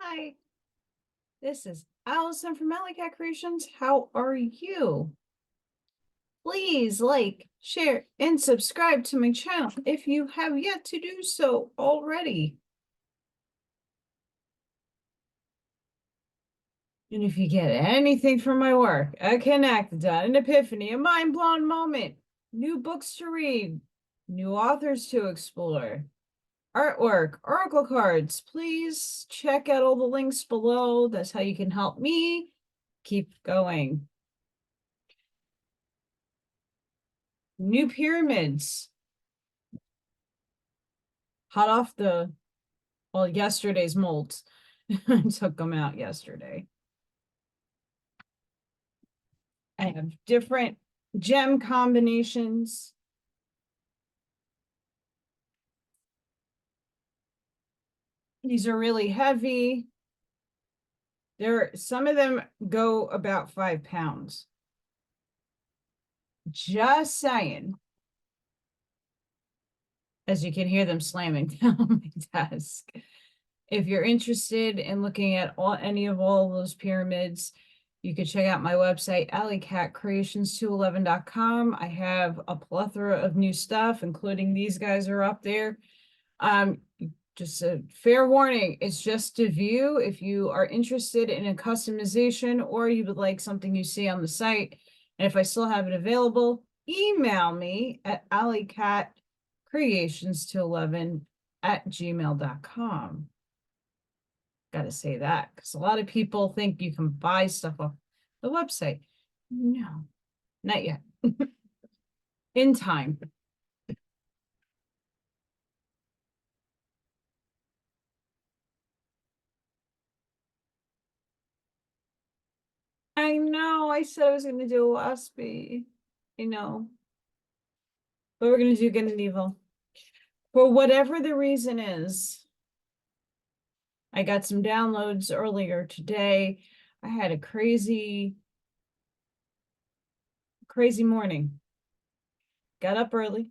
Hi, this is Allison from Allykatkreations. How are you? Please like, share, and subscribe to my channel if you have yet to do so already. And if you get anything from my work, a connect, an epiphany, a mind-blown moment, new books to read, new authors to explore, artwork, oracle cards, please check out all the links below. That's how you can help me keep going. New pyramids. Hot off yesterday's molds. I took them out yesterday. I have different gem combinations. These are really heavy. Some of them go about 5 pounds. Just saying. As you can hear them slamming down on my desk. If you're interested in looking at any of all those pyramids, you can check out my website, AllyKatzkreations211.com. I have a plethora of new stuff, including these guys are up there. Just a fair warning, it's just a view. If you are interested in a customization or you would like something you see on the site, and if I still have it available, email me at AllyKatzkreations211@gmail.com. Got to say that because a lot of people think you can buy stuff off the website. No, not yet. In time. I know. I said I was going to do a waspy, but we're going to do good and evil. For whatever the reason is, I got some downloads earlier today. I had a crazy morning. Got up early,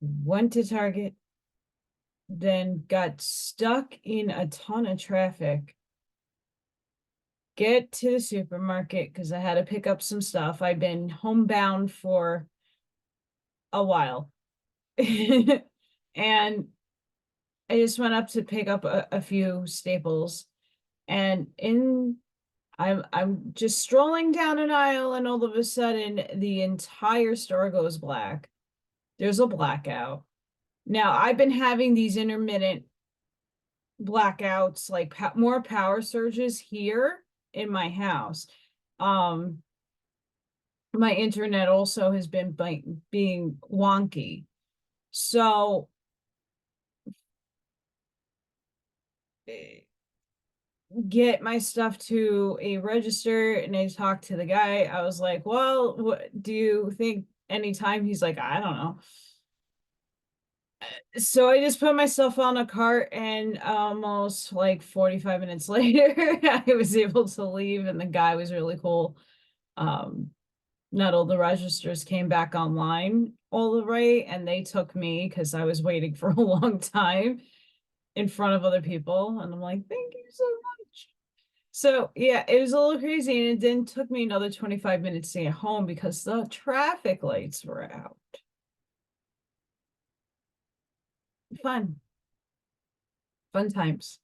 went to Target, then got stuck in a ton of traffic. Get to the supermarket because I had to pick up some stuff. I've been homebound for a while. And I just went up to pick up a few staples. And I'm just strolling down an aisle, and all of a sudden the entire store goes black. There's a blackout. Now, I've been having these intermittent blackouts, like more power surges here in my house. My internet also has been being wonky. So get my stuff to a register, and I talked to the guy. I was like, well, what do you think anytime? He's like, I don't know. So I just put myself on a cart, and almost like 45 minutes later, I was able to leave, and the guy was really cool. Not all the registers came back online all the way, and they took me because I was waiting for a long time in front of other people. And I'm like, thank you so much. So yeah, it was a little crazy, and it then took me another 25 minutes to get home because the traffic lights were out. Fun times.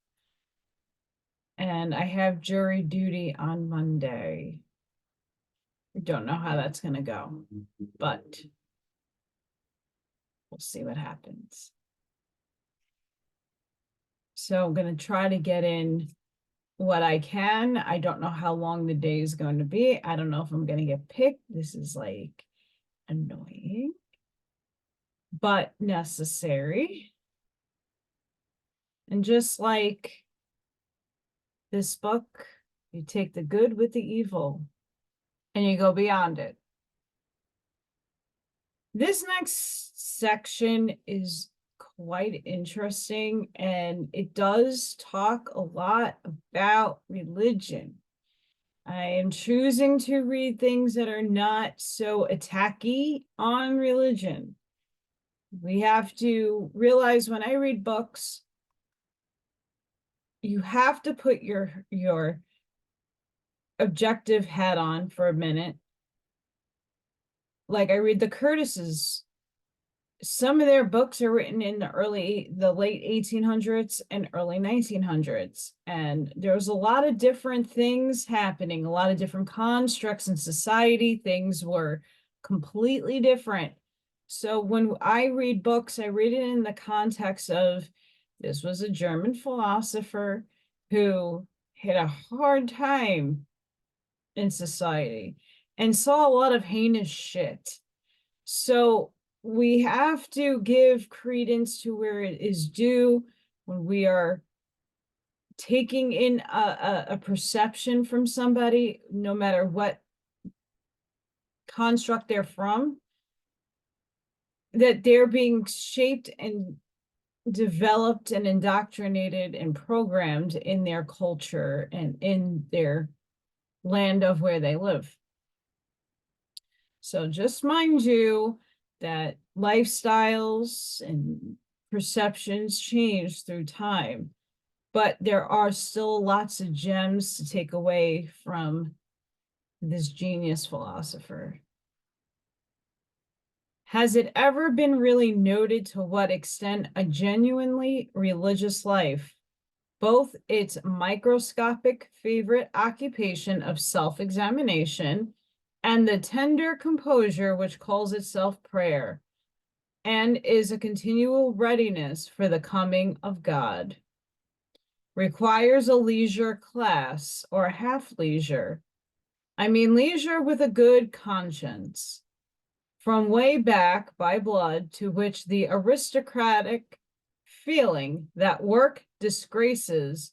And I have jury duty on Monday. I don't know how that's going to go, but we'll see what happens. So I'm going to try to get in what I can. I don't know how long the day is going to be. I don't know if I'm going to get picked. This is like annoying, but necessary. And just like this book, you take the good with the evil and you go beyond it. This next section is quite interesting, and it does talk a lot about religion. I am choosing to read things that are not so attacky on religion. We have to realize when I read books, you have to put your objective hat on for a minute. Like I read the Curtises. Some of their books are written in the late 1800s and early 1900s. And there's a lot of different things happening, a lot of different constructs in society. Things were completely different. So when I read books, I read it in the context of this was a German philosopher who had a hard time in society and saw a lot of heinous shit. So we have to give credence to where it is due when we are taking in a perception from somebody, no matter what construct they're from, that they're being shaped and developed and indoctrinated and programmed in their culture and in their land of where they live. So just mind you that lifestyles and perceptions change through time, but there are still lots of gems to take away from this genius philosopher. Has it ever been really noted to what extent a genuinely religious life, both its microscopic favorite occupation of self-examination and the tender composure which calls itself prayer, and is a continual readiness for the coming of God, requires a leisure class or half leisure? I mean, leisure with a good conscience, from way back by blood, to which the aristocratic feeling that work disgraces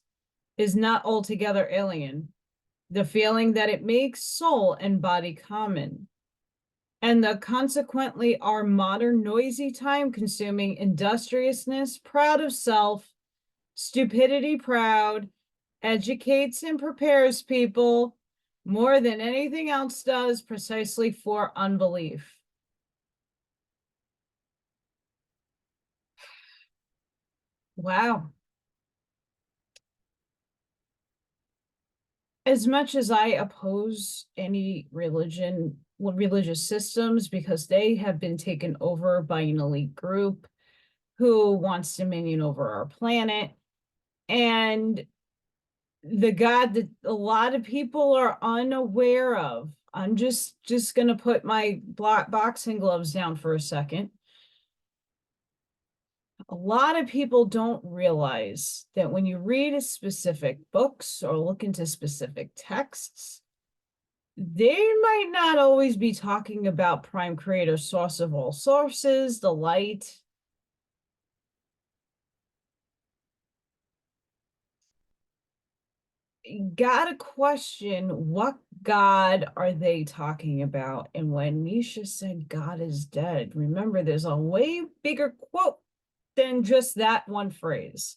is not altogether alien, the feeling that it makes soul and body common, and the consequently our modern noisy time-consuming industriousness, proud of self, stupidity proud, educates and prepares people more than anything else does precisely for unbelief. Wow. As much as I oppose any religious systems, because they have been taken over by an elite group who wants dominion over our planet, and the God that a lot of people are unaware of. I'm just gonna put my boxing gloves down for a second. A lot of people don't realize that when you read a specific books or look into specific texts, they might not always be talking about prime creator, source of all sources, the light. Gotta question, what God are they talking about? And when Nietzsche said God is dead, remember there's a way bigger quote than just that one phrase.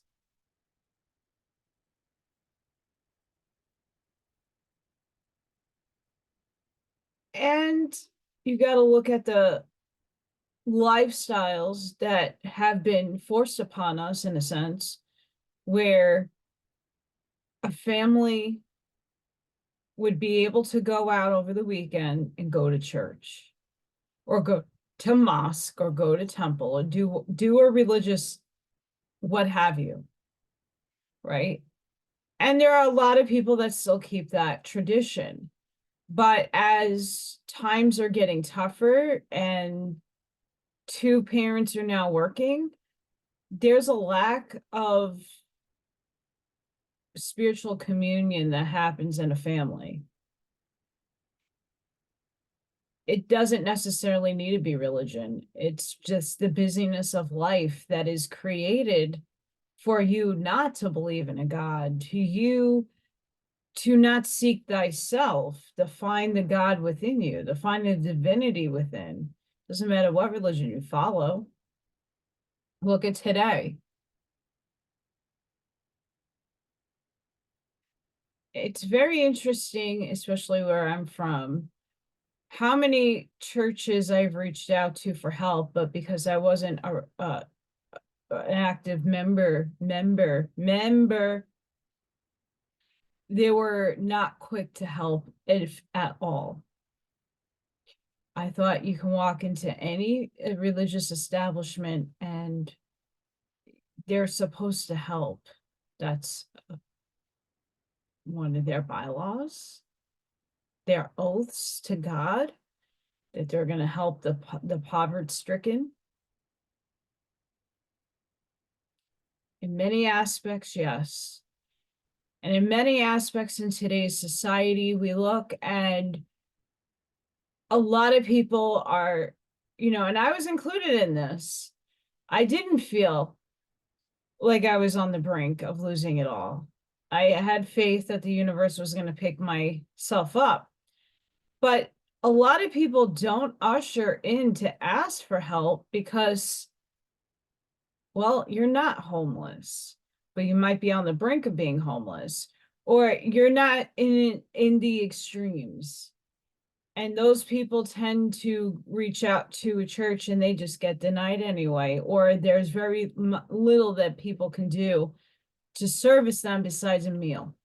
And you got to look at the lifestyles that have been forced upon us, in a sense, where a family would be able to go out over the weekend and go to church or go to mosque or go to temple or do a religious what have you, right? And there are a lot of people that still keep that tradition. But as times are getting tougher and two parents are now working, there's a lack of spiritual communion that happens in a family. It doesn't necessarily need to be religion. It's just the busyness of life that is created for you not to believe in a God, to not seek thyself, to find the God within you, to find the divinity within. Doesn't matter what religion you follow. Look at today. It's very interesting, especially where I'm from, how many churches I've reached out to for help, but because I wasn't an active member they were not quick to help, if at all. I thought you can walk into any religious establishment and they're supposed to help. That's one of their bylaws, their oaths to God, that they're going to help the poverty-stricken. In many aspects, yes. And in many aspects in today's society, we look and a lot of people are, and I was included in this. I didn't feel like I was on the brink of losing it all. I had faith that the universe was going to pick myself up. But a lot of people don't usher in to ask for help because, well, you're not homeless, but you might be on the brink of being homeless, or you're not in the extremes. And those people tend to reach out to a church and they just get denied anyway, or there's very little that people can do to service them besides a meal.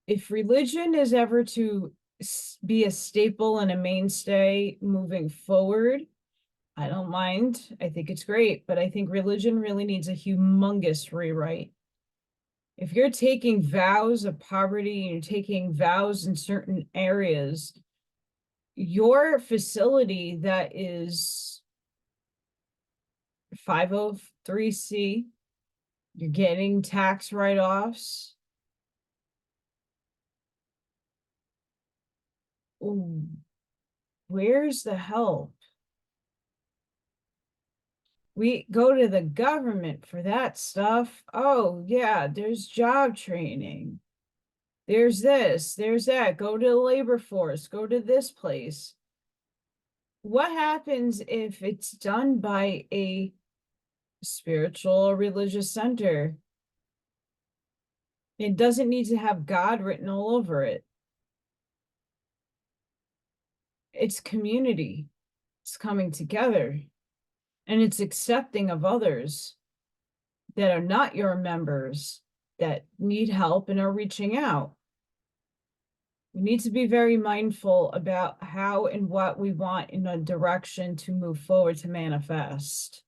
If religion is ever to be a staple and a mainstay moving forward, I don't mind. I think it's great, but I think religion really needs a humongous rewrite. If you're taking vows of poverty and you're taking vows in certain areas, your facility that is 503C, you're getting tax write-offs. Where's the help? We go to the government for that stuff. Oh, yeah, there's job training. There's this, there's that. Go to the labor force, go to this place. What happens if it's done by a spiritual or religious center? It doesn't need to have God written all over it. It's community. It's coming together. And it's accepting of others that are not your members that need help and are reaching out. We need to be very mindful about how and what we want in a direction to move forward to manifest.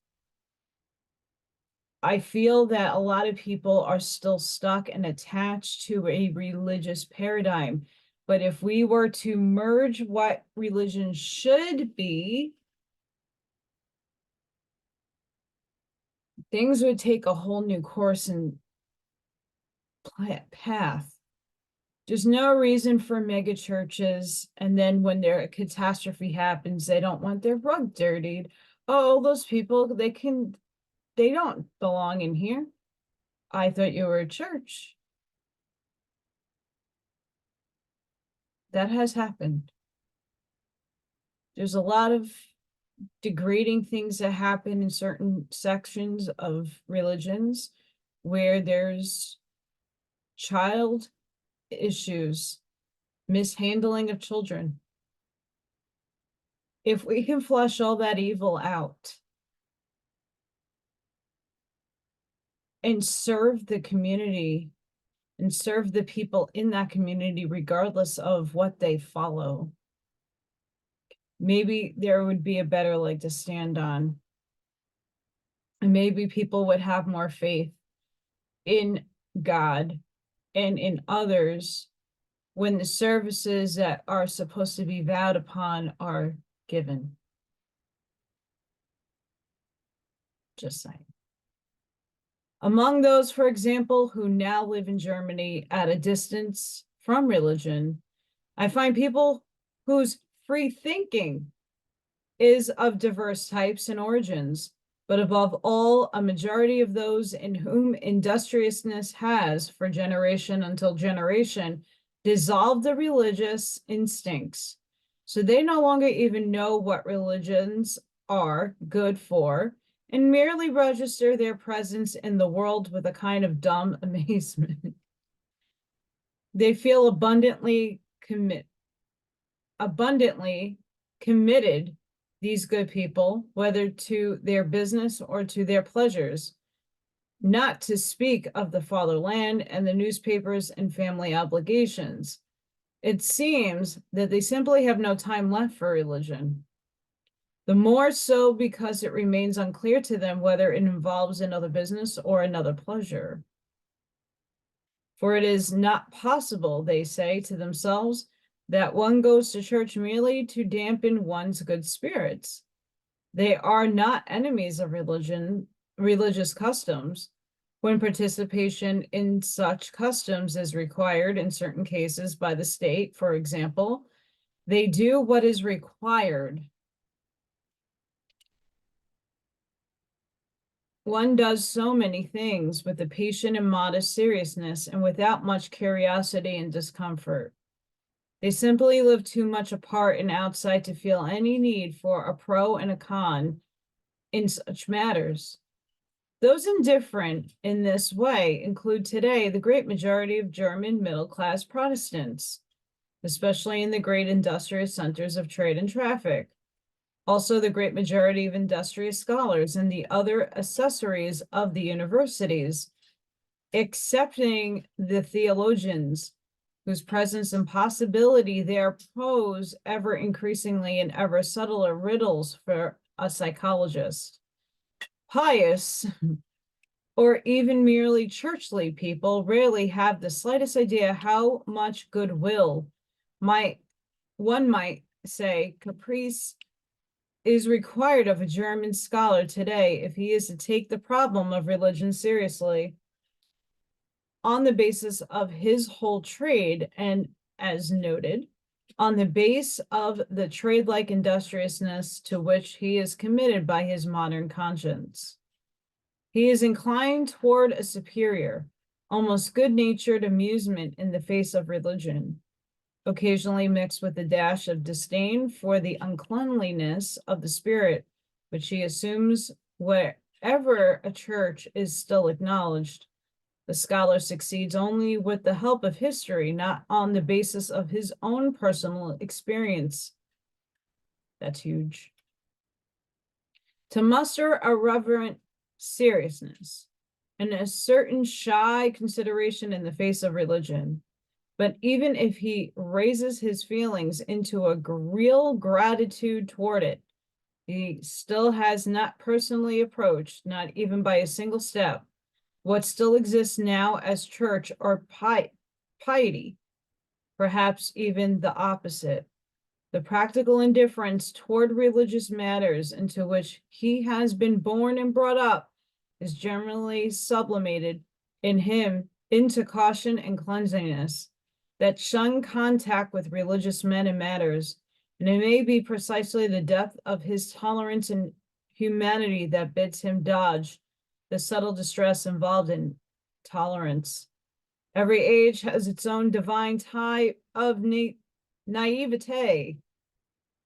I feel that a lot of people are still stuck and attached to a religious paradigm. But if we were to merge what religion should be, things would take a whole new course and path. There's no reason for mega churches, and then when a catastrophe happens, they don't want their rug dirtied. Oh, those people, they don't belong in here. I thought you were a church. That has happened. There's a lot of degrading things that happen in certain sections of religions where there's child issues, mishandling of children. If we can flush all that evil out and serve the community and serve the people in that community, regardless of what they follow, maybe there would be a better leg to stand on. And maybe people would have more faith in God and in others when the services that are supposed to be vowed upon are given. Just saying. Among those, for example, who now live in Germany at a distance from religion, I find people whose free thinking is of diverse types and origins, but above all, a majority of those in whom industriousness has, for generation until generation, dissolved the religious instincts. So they no longer even know what religions are good for, and merely register their presence in the world with a kind of dumb amazement. They feel abundantly committed, these good people, whether to their business or to their pleasures. not to speak of the fatherland and the newspapers and family obligations. It seems that they simply have no time left for religion. The more so because it remains unclear to them whether it involves another business or another pleasure. For it is not possible, they say to themselves, that one goes to church merely to dampen one's good spirits. They are not enemies of religious customs. When participation in such customs is required in certain cases by the state, for example, they do what is required. One does so many things with a patient and modest seriousness and without much curiosity and discomfort. They simply live too much apart and outside to feel any need for a pro and a con in such matters. Those indifferent in this way include today the great majority of German middle-class Protestants, especially in the great industrious centers of trade and traffic. Also, the great majority of industrious scholars and the other accessories of the universities, excepting the theologians, whose presence and possibility there pose ever increasingly and ever subtler riddles for a psychologist. Pious, or even merely churchly people rarely have the slightest idea how much goodwill one might say caprice is required of a German scholar today if he is to take the problem of religion seriously on the basis of his whole trade and, as noted, on the base of the trade-like industriousness to which he is committed by his modern conscience. He is inclined toward a superior, almost good-natured amusement in the face of religion, occasionally mixed with a dash of disdain for the uncleanliness of the spirit, which he assumes wherever a church is still acknowledged. The scholar succeeds only with the help of history, not on the basis of his own personal experience. That's huge. To muster a reverent seriousness and a certain shy consideration in the face of religion. But even if he raises his feelings into a real gratitude toward it, he still has not personally approached, not even by a single step, what still exists now as church or piety, perhaps even the opposite. The practical indifference toward religious matters into which he has been born and brought up is generally sublimated in him into caution and cleanliness that shun contact with religious men and matters, and it may be precisely the depth of his tolerance and humanity that bids him dodge the subtle distress involved in tolerance. Every age has its own divine type of naivete,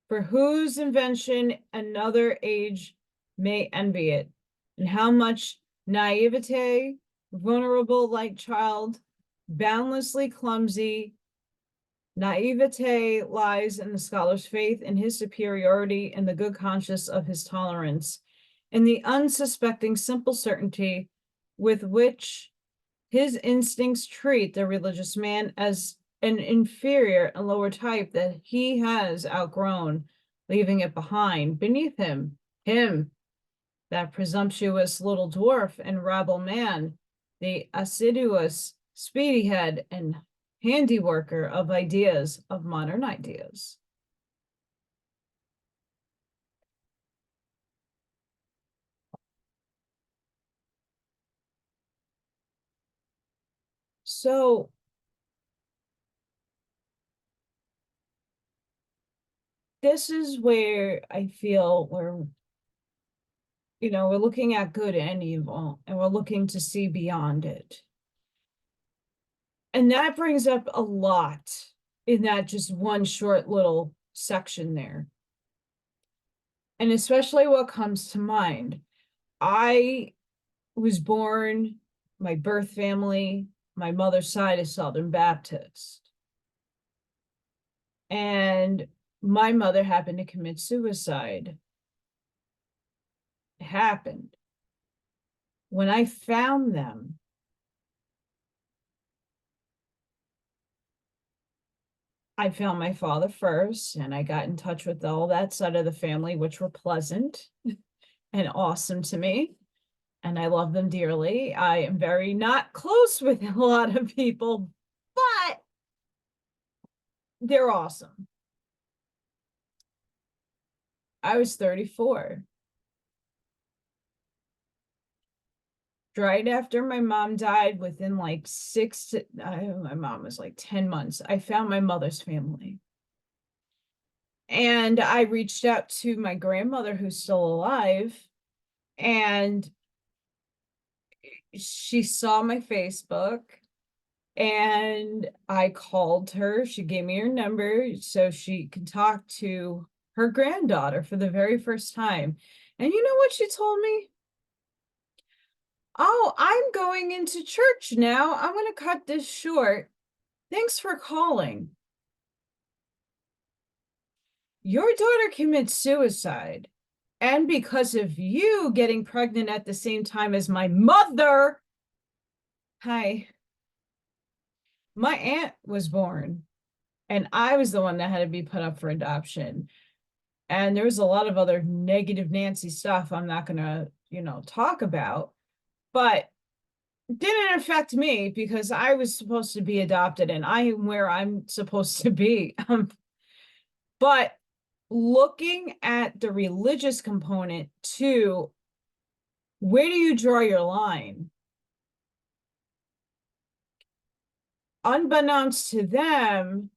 for whose invention another age may envy it, and how much naivete, vulnerable like child, boundlessly clumsy, naivete lies in the scholar's faith in his superiority and the good conscience of his tolerance, and the unsuspecting simple certainty with which his instincts treat the religious man as an inferior and lower type that he has outgrown, leaving it behind, beneath him, that presumptuous little dwarf and rabble man, the assiduous, speedy head and handiworker of ideas, of modern ideas. So this is where I feel we're looking at good and evil, and we're looking to see beyond it. And that brings up a lot in that just one short little section there. And especially what comes to mind. I was born, my birth family, my mother's side is Southern Baptist. And my mother happened to commit suicide. It happened. When I found them, I found my father first, and I got in touch with all that side of the family, which were pleasant and awesome to me. And I love them dearly. I am very not close with a lot of people, but they're awesome. I was 34. Right after my mom died, within like my mom was like 10 months, I found my mother's family. And I reached out to my grandmother, who's still alive, and she saw my Facebook, and I called her. She gave me her number so she could talk to her granddaughter for the very first time. And you know what she told me? Oh, I'm going into church now. I'm going to cut this short. Thanks for calling. Your daughter commits suicide. And because of you getting pregnant at the same time as my mother, hi, my aunt was born, and I was the one that had to be put up for adoption. And there was a lot of other negative Nancy stuff I'm not going to, talk about, but didn't affect me because I was supposed to be adopted and I am where I'm supposed to be. But looking at the religious component too, where do you draw your line? Unbeknownst to them,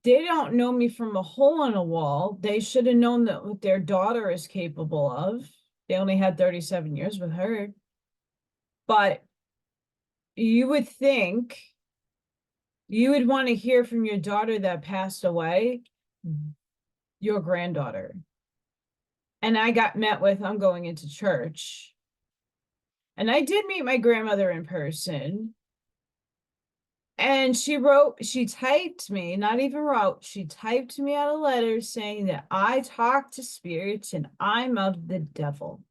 they don't know me from a hole in a wall. They should have known that what their daughter is capable of. They only had 37 years with her. But you would think you would want to hear from your daughter that passed away, your granddaughter. And I got met with, I'm going into church. And I did meet my grandmother in person. And she typed me, not even wrote, she typed me out a letter saying that I talk to spirits and I'm of the devil.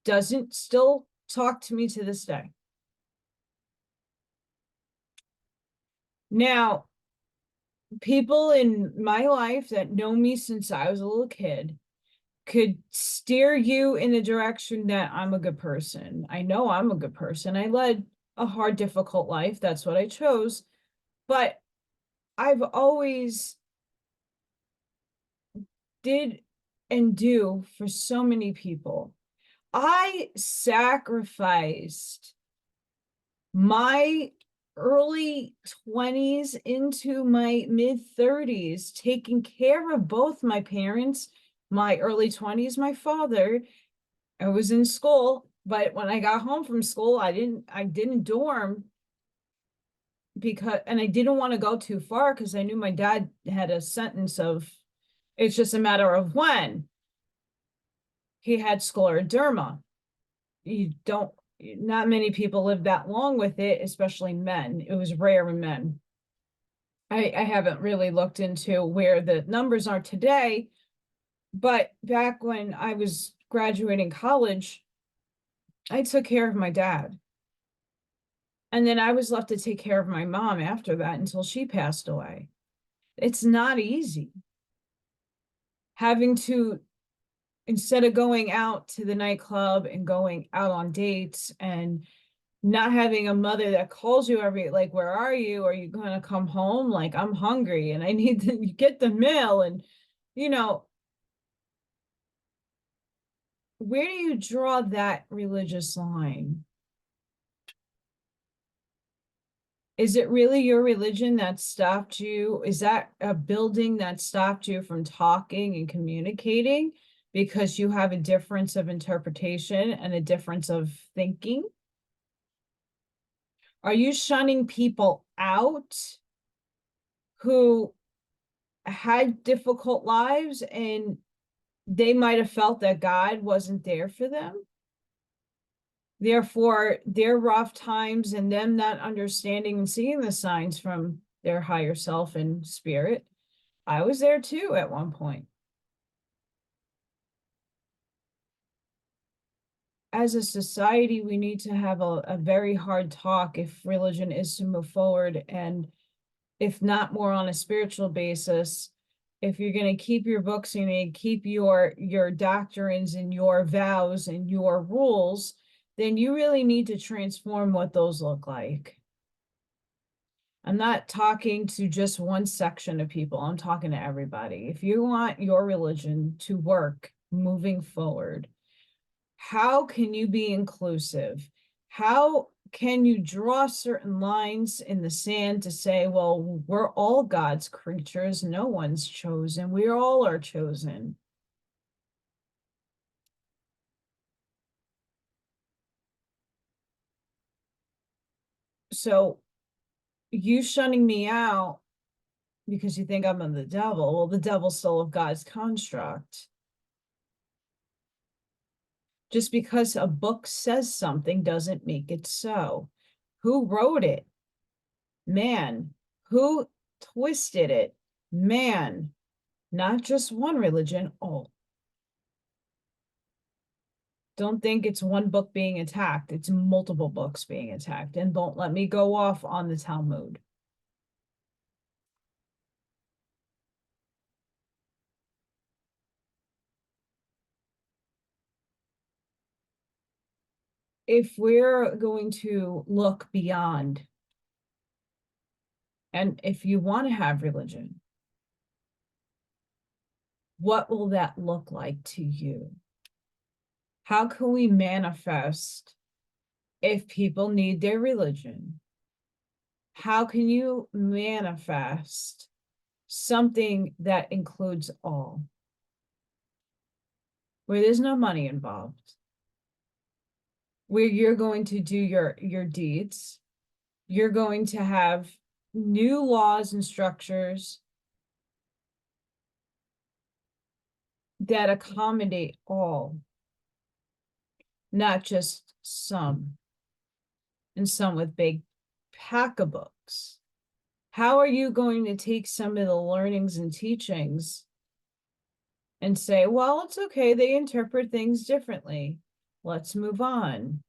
Doesn't still talk to me to this day. Now, people in my life that know me since I was a little kid could steer you in the direction that I'm a good person. I know I'm a good person. I led a hard, difficult life. That's what I chose. But I've always did and do for so many people. I sacrificed my early 20s into my mid 30s, taking care of both my parents. My early 20s, my father, I was in school, but when I got home from school, I didn't dorm and I didn't want to go too far because I knew my dad had a sentence of, it's just a matter of when. He had scleroderma. Not many people live that long with it, especially men. It was rare in men. I haven't really looked into where the numbers are today, but back when I was graduating college, I took care of my dad. And then I was left to take care of my mom after that until she passed away. It's not easy. Having to, instead of going out to the nightclub and going out on dates and not having a mother that calls you like, where are you? Are you going to come home? Like, I'm hungry and I need to get the mail. And, where do you draw that religious line? Is it really your religion that stopped you? Is that a building that stopped you from talking and communicating because you have a difference of interpretation and a difference of thinking? Are you shunning people out who had difficult lives and they might have felt that God wasn't there for them? Therefore, their rough times and them not understanding and seeing the signs from their higher self and spirit. I was there too at one point. as a society, we need to have a very hard talk if religion is to move forward, and if not more on a spiritual basis. If you're going to keep your books and you keep your doctrines and your vows and your rules, then you really need to transform what those look like. I'm not talking to just one section of people. I'm talking to everybody. If you want your religion to work moving forward, how can you be inclusive? How can you draw certain lines in the sand to say, well, we're all God's creatures. No one's chosen. We all are chosen. So you shunning me out because you think I'm the devil. Well, the devil's still of God's construct. Just because a book says something doesn't make it so. Who wrote it? Man. Who twisted it? Man. Not just one religion, all. Don't think it's one book being attacked. It's multiple books being attacked. And don't let me go off on the Talmud. If we're going to look beyond, and if you want to have religion, what will that look like to you? How can we manifest if people need their religion? How can you manifest something that includes all, where there's no money involved, where you're going to do your deeds, you're going to have new laws and structures that accommodate all, not just some, and some with big pack of books. How are you going to take some of the learnings and teachings and say, well, it's okay, they interpret things differently. Let's move on.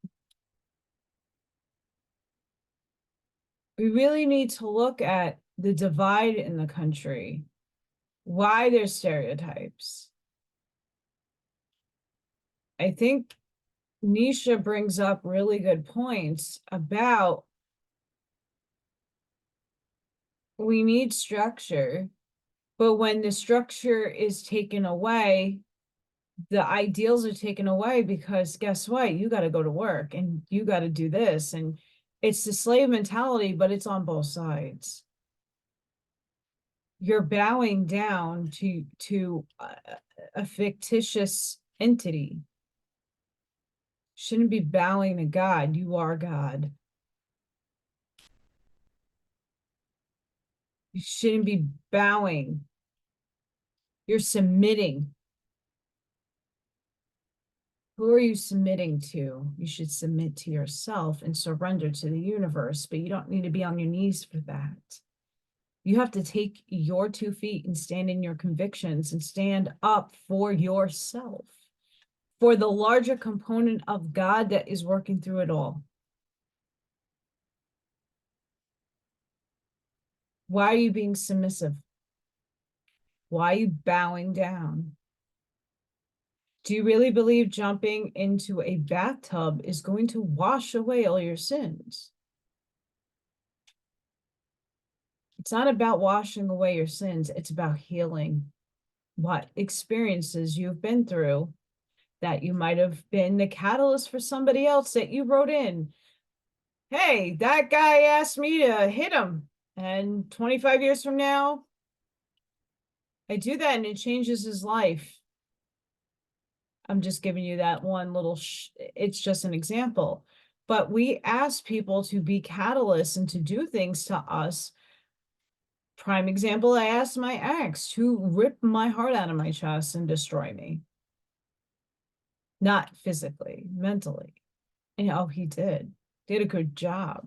We really need to look at the divide in the country, why there's stereotypes. I think Nietzsche brings up really good points about we need structure, but when the structure is taken away, the ideals are taken away, because guess what? You got to go to work and you got to do this. And it's the slave mentality, but it's on both sides. You're bowing down to a fictitious entity. Shouldn't be bowing to God. You are God. You shouldn't be bowing. You're submitting. Who are you submitting to? You should submit to yourself and surrender to the universe, but you don't need to be on your knees for that. You have to take your 2 feet and stand in your convictions and stand up for yourself, for the larger component of God that is working through it all. Why are you being submissive? Why are you bowing down? Do you really believe jumping into a bathtub is going to wash away all your sins? It's not about washing away your sins. It's about healing what experiences you've been through, that you might have been the catalyst for somebody else that you wrote in. Hey, that guy asked me to hit him. And 25 years from now, I do that and it changes his life. I'm just giving you that one little, it's just an example. But we ask people to be catalysts and to do things to us. Prime example, I asked my ex to rip my heart out of my chest and destroy me. Not physically, mentally. And oh, he did. Did a good job.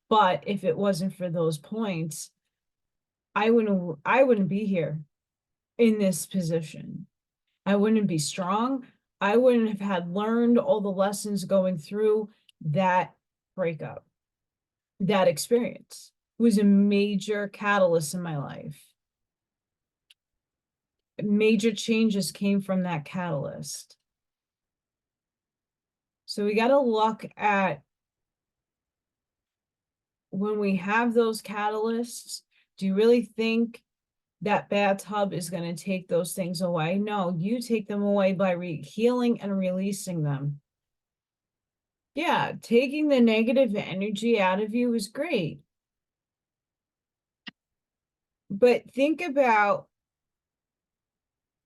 But if it wasn't for those points, I wouldn't be here in this position. I wouldn't be strong. I wouldn't have had learned all the lessons going through that breakup. That experience was a major catalyst in my life. Major changes came from that catalyst. So we got to look at when we have those catalysts, do you really think that bathtub is going to take those things away? No, you take them away by healing and releasing them. Yeah, taking the negative energy out of you is great. But think about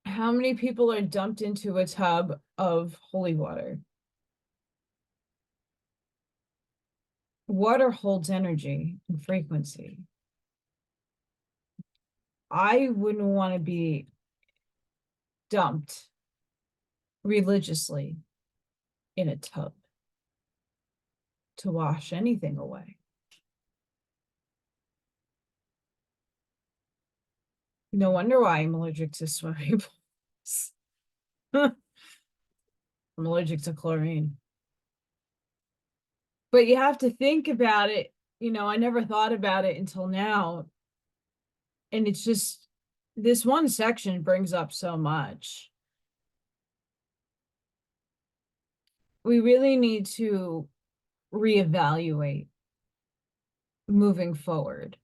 how many people are dumped into a tub of holy water. Water holds energy and frequency. I wouldn't want to be dumped religiously in a tub to wash anything away. No wonder why I'm allergic to swimming pools. I'm allergic to chlorine. But you have to think about it. You know, I never thought about it until now. And it's just, this one section brings up so much. We really need to reevaluate moving forward,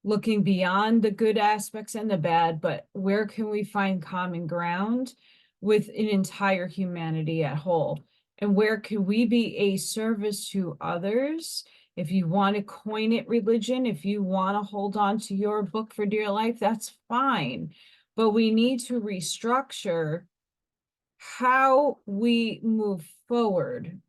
looking beyond the good aspects and the bad, but where can we find common ground with an entire humanity at whole? And where can we be a service to others? If you want to coin it religion, if you want to hold on to your book for dear life, that's fine. But we need to restructure how we move forward,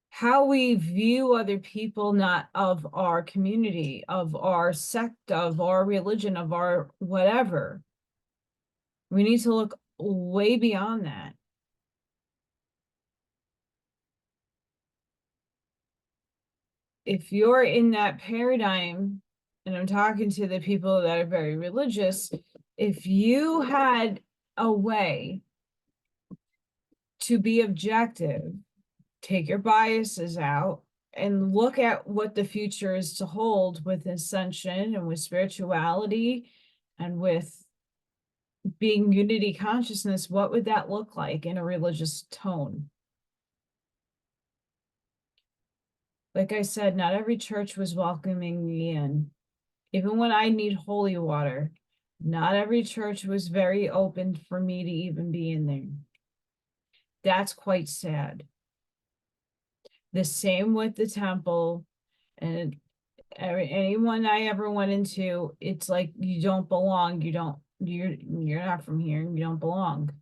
how we view other people, not of our community, of our sect, of our religion, of our whatever. We need to look way beyond that. If you're in that paradigm, and I'm talking to the people that are very religious, if you had a way to be objective, take your biases out, and look at what the future is to hold with ascension and with spirituality and with being unity consciousness, what would that look like in a religious tone? Like I said, not every church was welcoming me in. Even when I need holy water, not every church was very open for me to even be in there. That's quite sad. The same with the temple, and anyone I ever went into, it's like you don't belong. You're not from here. You don't belong.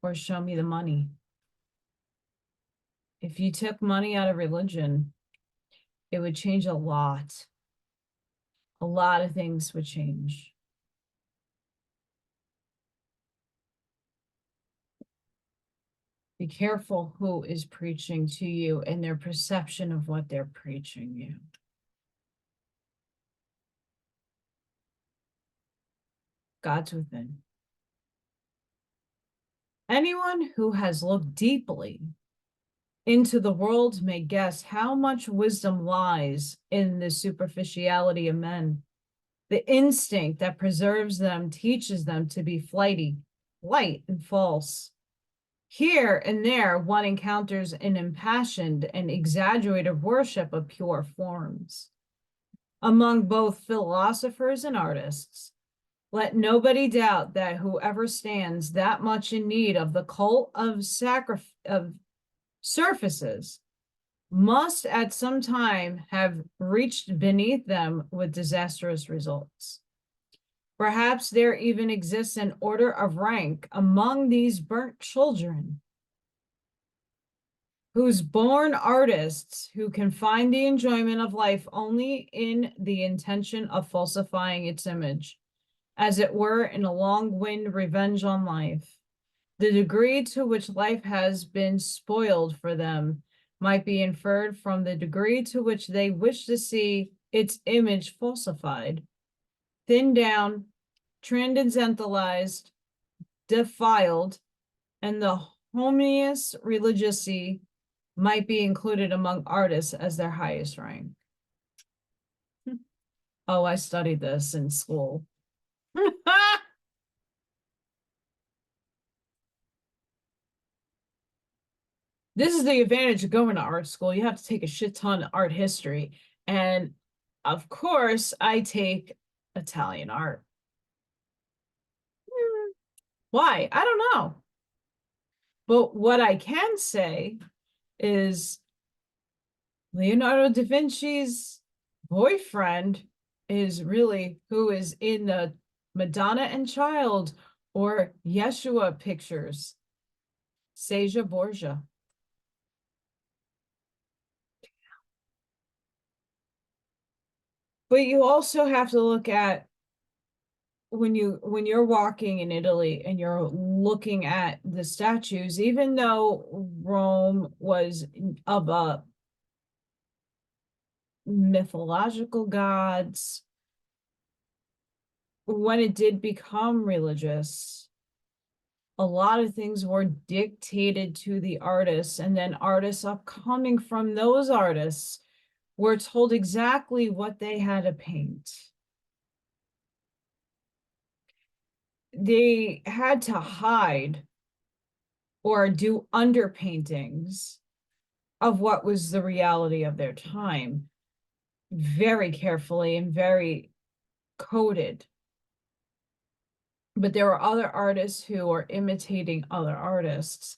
Or show me the money. If you took money out of religion, it would change a lot. A lot of things would change. Be careful who is preaching to you and their perception of what they're preaching you. God's within. Anyone who has looked deeply into the world may guess how much wisdom lies in the superficiality of men. The instinct that preserves them teaches them to be flighty, light, and false. Here and there, one encounters an impassioned and exaggerated worship of pure forms. Among both philosophers and artists, let nobody doubt that whoever stands that much in need of the cult of surfaces must at some time have reached beneath them with disastrous results. Perhaps there even exists an order of rank among these burnt children, whose born artists who can find the enjoyment of life only in the intention of falsifying its image, as it were in a long-winded revenge on life. The degree to which life has been spoiled for them might be inferred from the degree to which they wish to see its image falsified, thinned down, transcendentalized, defiled, and the hominius religiosi might be included among artists as their highest rank. Oh, I studied this in school. This is the advantage of going to art school. You have to take a shit ton of art history. And of course, I take Italian art. Why? I don't know. But what I can say is Leonardo da Vinci's boyfriend is really who is in the Madonna and Child or Yeshua pictures, Seja Borgia. But you also have to look at when you're walking in Italy and you're looking at the statues, even though Rome was of a mythological gods, when it did become religious, a lot of things were dictated to the artists, and then artists upcoming from those artists were told exactly what they had to paint. They had to hide or do underpaintings of what was the reality of their time very carefully and very coded. But there were other artists who are imitating other artists,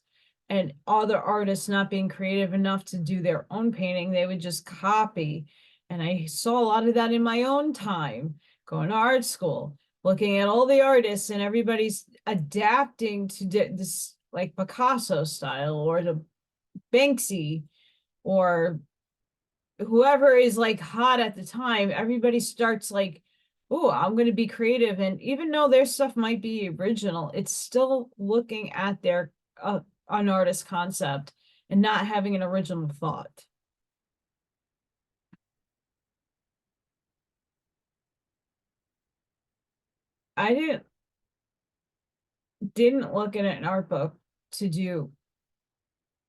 and other artists not being creative enough to do their own painting, they would just copy. And I saw a lot of that in my own time, going to art school, looking at all the artists, and everybody's adapting to this like Picasso style or the Banksy or whoever is like hot at the time. Everybody starts like, oh, I'm going to be creative. And even though their stuff might be original, it's still looking at their an artist concept and not having an original thought. I didn't look at an art book to do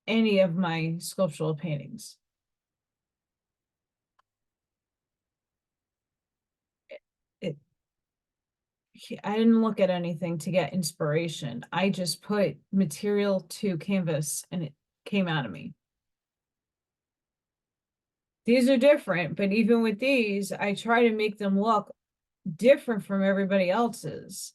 any of my sculptural paintings. It, I didn't look at anything to get inspiration. I just put material to canvas and it came out of me. These are different, but even with these, I try to make them look different from everybody else's.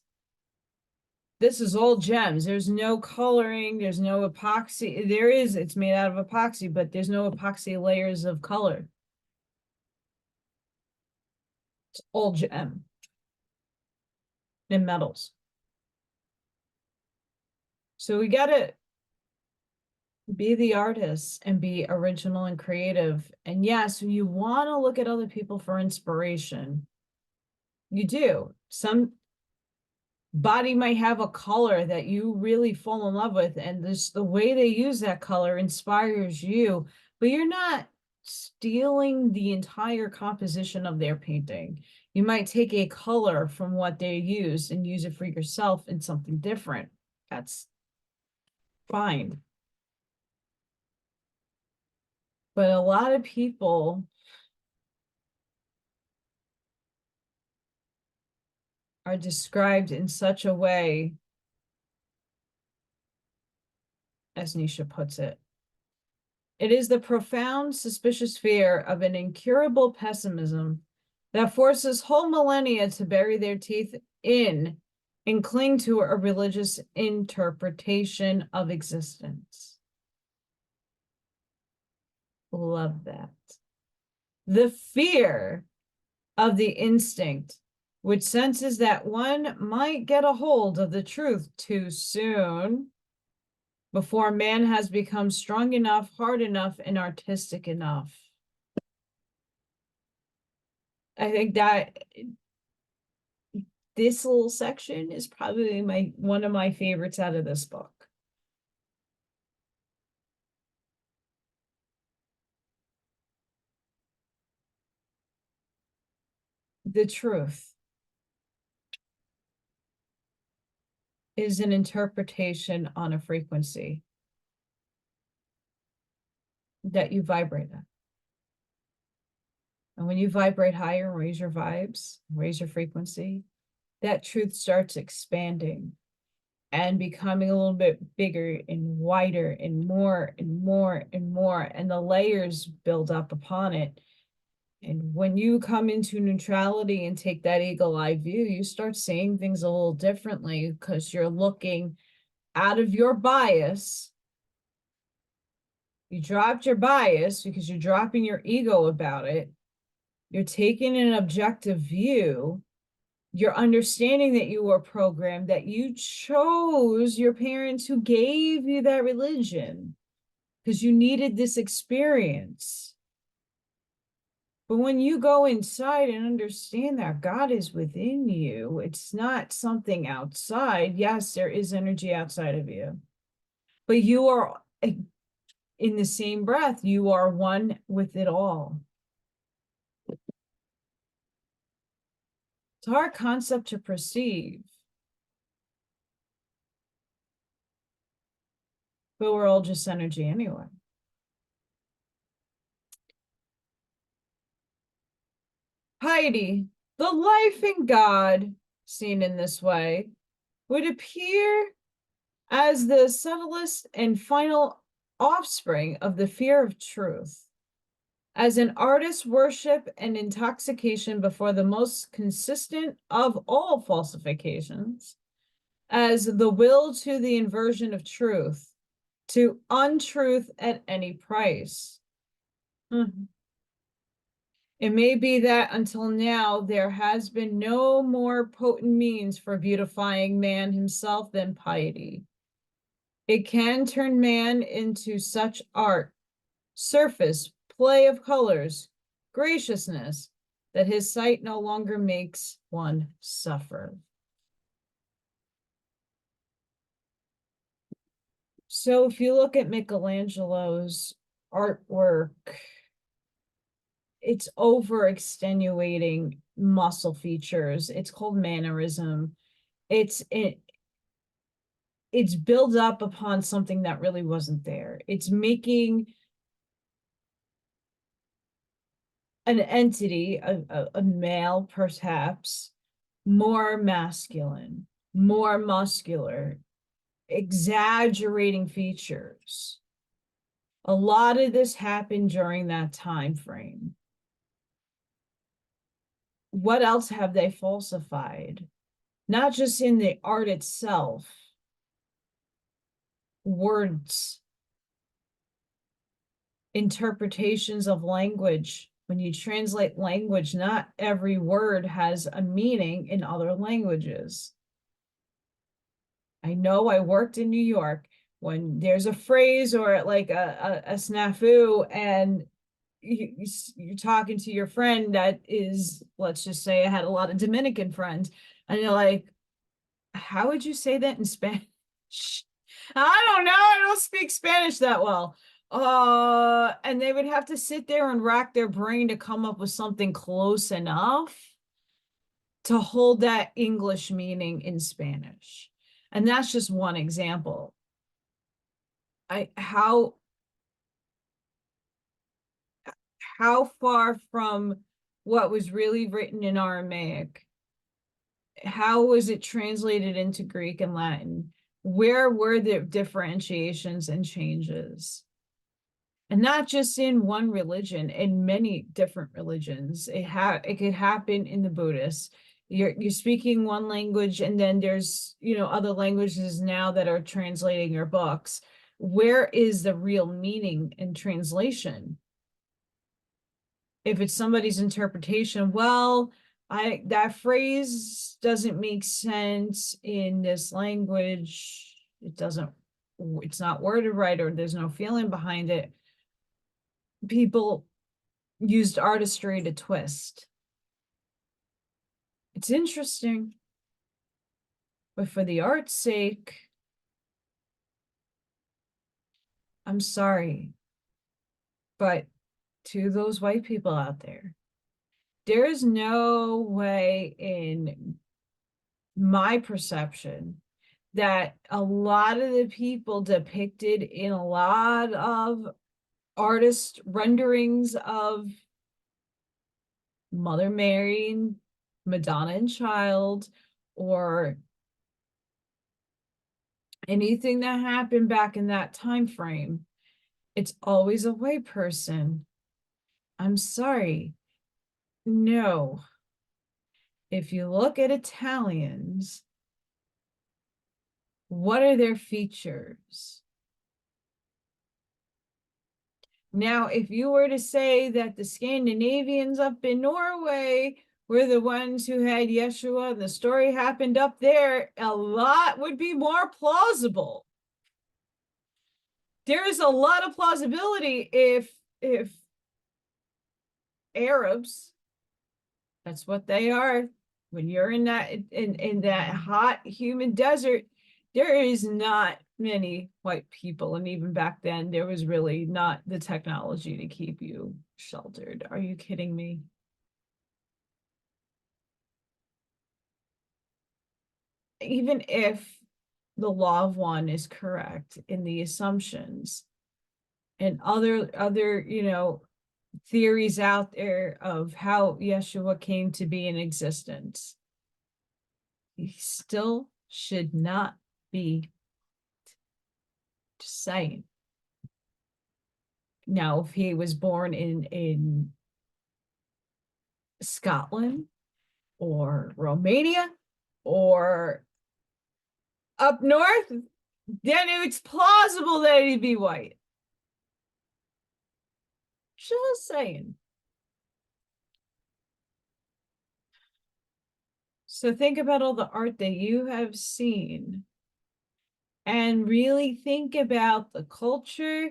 This is all gems. There's no coloring. There's no epoxy. There is, it's made out of epoxy, but there's no epoxy layers of color. It's all gem and metals. So we gotta be the artist and be original and creative. And yes, you want to look at other people for inspiration. You do. Some body might have a color that you really fall in love with, and this the way they use that color inspires you, but you're not stealing the entire composition of their painting. You might take a color from what they use and use it for yourself in something different. That's fine. But a lot of people are described in such a way, as Nietzsche puts it. It is the profound, suspicious fear of an incurable pessimism that forces whole millennia to bury their teeth in and cling to a religious interpretation of existence. Love that. The fear of the instinct, which senses that one might get a hold of the truth too soon, before man has become strong enough, hard enough, and artistic enough. I think that this little section is probably one of my favorites out of this book. The truth. is an interpretation on a frequency that you vibrate at. And when you vibrate higher, raise your vibes, raise your frequency, that truth starts expanding and becoming a little bit bigger and wider and more and more and more. And the layers build up upon it. And when you come into neutrality and take that eagle eye view, you start seeing things a little differently because you're looking out of your bias. You dropped your bias because you're dropping your ego about it. You're taking an objective view. You're understanding that you were programmed, that you chose your parents who gave you that religion because you needed this experience. But when you go inside and understand that God is within you, it's not something outside. Yes, there is energy outside of you, but you are, in the same breath, you are one with it all. It's a hard concept to perceive, but we're all just energy anyway. Piety, the life in God, seen in this way, would appear as the subtlest and final offspring of the fear of truth. As an artist's worship and intoxication before the most consistent of all falsifications, as the will to the inversion of truth, to untruth at any price. It may be that until now there has been no more potent means for beautifying man himself than piety. It can turn man into such art, surface, play of colors, graciousness, that his sight no longer makes one suffer. So if you look at Michelangelo's artwork, it's over extenuating muscle features. It's called mannerism. It's built up upon something that really wasn't there. It's making an entity, a male perhaps, more masculine, more muscular, exaggerating features. A lot of this happened during that time frame. What else have they falsified? Not just in the art itself, words, interpretations of language. When you translate language, not every word has a meaning in other languages. I know I worked in New York. When there's a phrase or like a snafu and you're talking to your friend that is, let's just say I had a lot of Dominican friends, and you're like, how would you say that in Spanish? I don't know. I don't speak Spanish that well. And they would have to sit there and rack their brain to come up with something close enough to hold that English meaning in Spanish. And that's just one example. How far from what was really written in Aramaic, how was it translated into Greek and Latin? Where were the differentiations and changes? And not just in one religion, in many different religions. It could happen in the Buddhists. You're speaking one language, and then there's other languages now that are translating your books. Where is the real meaning in translation? If it's somebody's interpretation, well, that phrase doesn't make sense in this language. It's not worded right, or there's no feeling behind it. People used artistry to twist. It's interesting, but for the art's sake, I'm sorry, but to those white people out there, there is no way in my perception that a lot of the people depicted in a lot of artist renderings of Mother Mary and Madonna and Child, or anything that happened back in that time frame, it's always a white person. I'm sorry. No. If you look at Italians, what are their features? Now, if you were to say that the Scandinavians up in Norway were the ones who had Yeshua and the story happened up there, a lot would be more plausible. There's a lot of plausibility if Arabs, that's what they are, when you're in that hot, humid desert, there is not many white people. And even back then, there was really not the technology to keep you sheltered. Are you kidding me? Even if the law of one is correct in the assumptions and other theories out there of how Yeshua came to be in existence, he still should not be. Just saying. Now, if he was born in Scotland or Romania or up north, then it's plausible that he'd be white. Just saying. So think about all the art that you have seen and really think about the culture,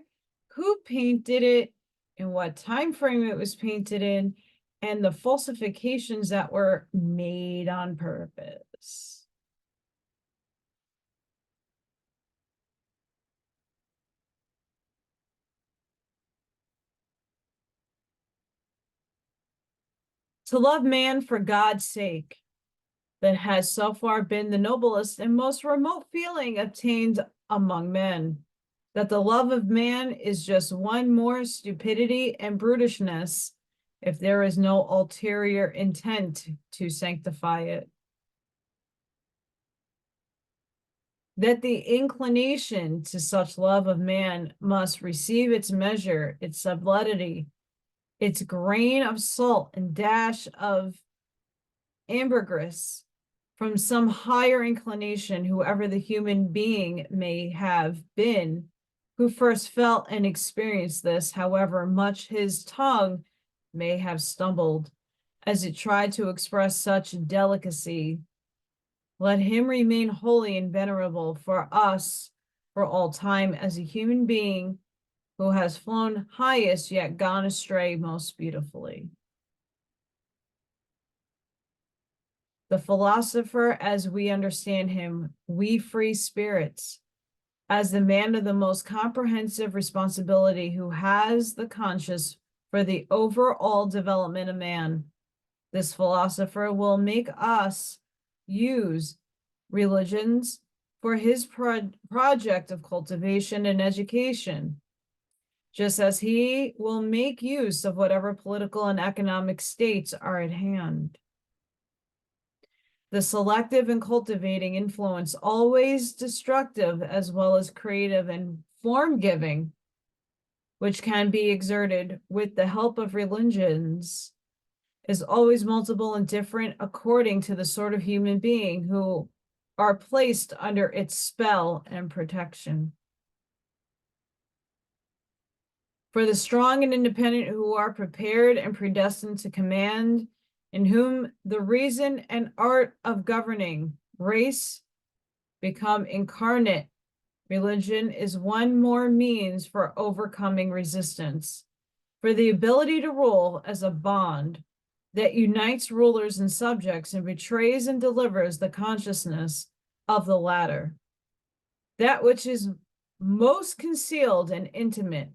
who painted it, and what time frame it was painted in, and the falsifications that were made on purpose. To love man for God's sake, that has so far been the noblest and most remote feeling obtained among men, that the love of man is just one more stupidity and brutishness if there is no ulterior intent to sanctify it. That the inclination to such love of man must receive its measure, its subtlety, its grain of salt and dash of ambergris from some higher inclination, whoever the human being may have been, who first felt and experienced this, however much his tongue may have stumbled as it tried to express such delicacy. Let him remain holy and venerable for us for all time as a human being who has flown highest yet gone astray most beautifully. The philosopher, as we understand him, we free spirits, as the man of the most comprehensive responsibility who has the conscience for the overall development of man. This philosopher will make us use religions for his project of cultivation and education, just as he will make use of whatever political and economic states are at hand. The selective and cultivating influence, always destructive as well as creative and form-giving, which can be exerted with the help of religions, is always multiple and different according to the sort of human being who are placed under its spell and protection. For the strong and independent who are prepared and predestined to command, in whom the reason and art of governing race become incarnate, religion is one more means for overcoming resistance, for the ability to rule as a bond that unites rulers and subjects and betrays and delivers the consciousness of the latter. That which is most concealed and intimate,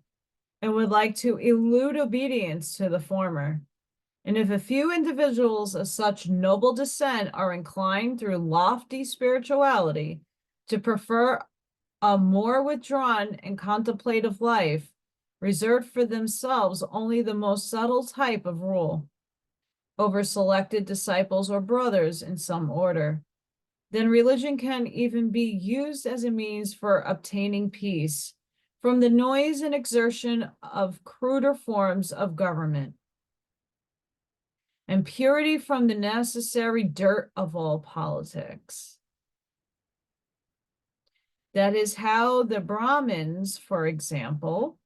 and would like to elude obedience to the former. And if a few individuals of such noble descent are inclined through lofty spirituality to prefer a more withdrawn and contemplative life, reserved for themselves only the most subtle type of rule over selected disciples or brothers in some order, then religion can even be used as a means for obtaining peace from the noise and exertion of cruder forms of government, and purity from the necessary dirt of all politics. That is how the Brahmins, for example,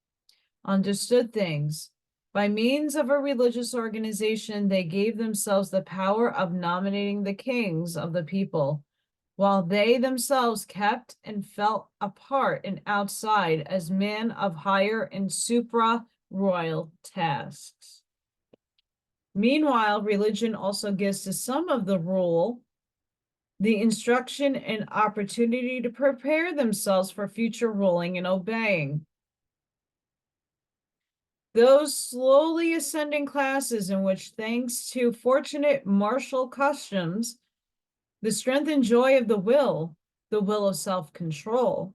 understood things. By means of a religious organization, they gave themselves the power of nominating the kings of the people, while they themselves kept and felt apart and outside as men of higher and supra-royal tasks. Meanwhile, religion also gives to some of the rule the instruction and opportunity to prepare themselves for future ruling and obeying. Those slowly ascending classes in which, thanks to fortunate martial customs, the strength and joy of the will of self-control,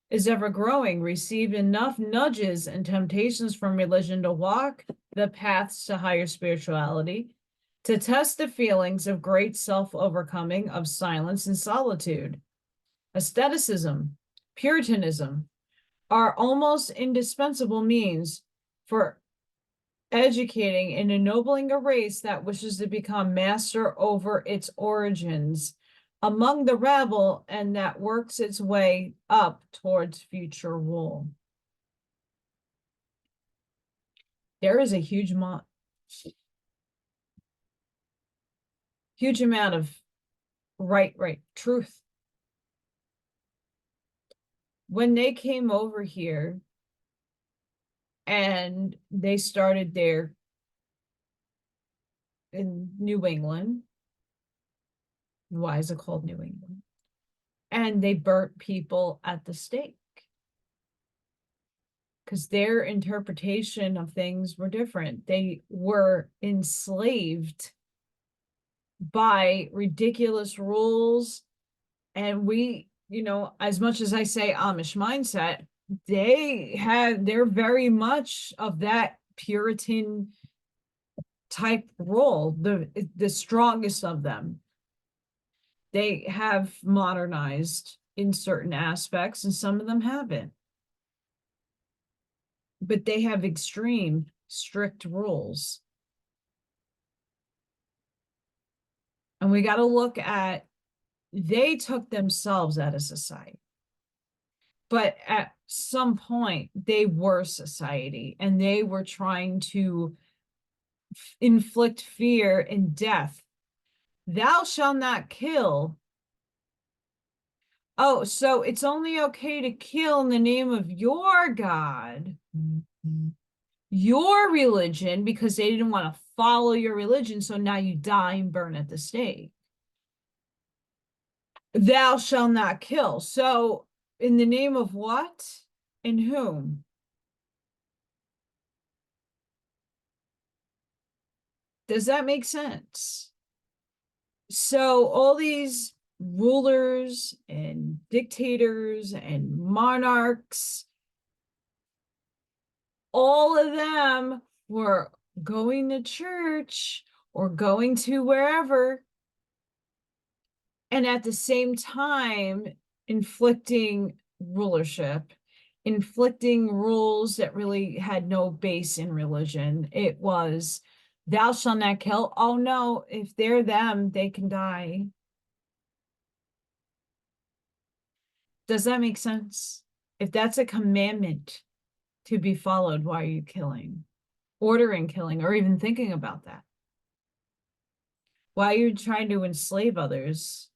is ever growing, receive enough nudges and temptations from religion to walk the paths to higher spirituality, to test the feelings of great self-overcoming, of silence and solitude. Asceticism, Puritanism are almost indispensable means for educating and ennobling a race that wishes to become master over its origins among the rabble and that works its way up towards future rule. There is a huge amount of right truth. When they came over here and they started there in New England, why is it called New England? And they burnt people at the stake because their interpretation of things were different. They were enslaved by ridiculous rules. And we, as much as I say Amish mindset, they're very much of that Puritan type role, the strongest of them. They have modernized in certain aspects and some of them haven't. But they have extreme, strict rules. And we got to look at, they took themselves out of society. But at some point, they were society and they were trying to inflict fear and death. Thou shalt not kill. Oh, so it's only okay to kill in the name of your God, your religion, because they didn't want to follow your religion. So now you die and burn at the stake. Thou shalt not kill. So in the name of what and whom? Does that make sense? So all these rulers and dictators and monarchs, all of them were going to church or going to wherever, and at the same time inflicting rulership, inflicting rules that really had no base in religion. It was, thou shalt not kill. Oh no, if they're them, they can die. Does that make sense? If that's a commandment to be followed, why are you killing? Ordering killing, or even thinking about that? Why are you trying to enslave others?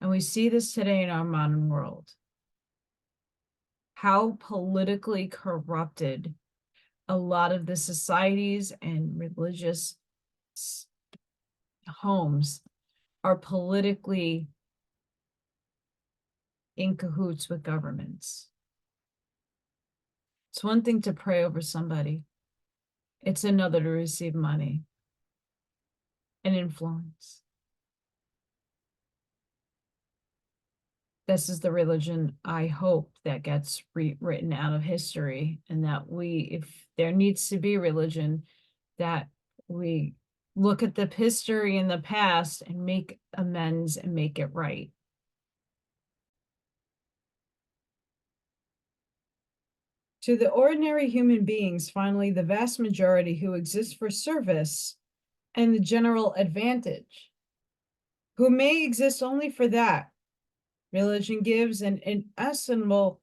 And we see this today in our modern world. How politically corrupted a lot of the societies and religious homes are politically in cahoots with governments. It's one thing to pray over somebody. It's another to receive money and influence. this is the religion I hope that gets written out of history, and that if there needs to be religion, that we look at the history in the past and make amends and make it right. To the ordinary human beings, finally, the vast majority who exist for service and the general advantage, who may exist only for that, religion gives an inestimable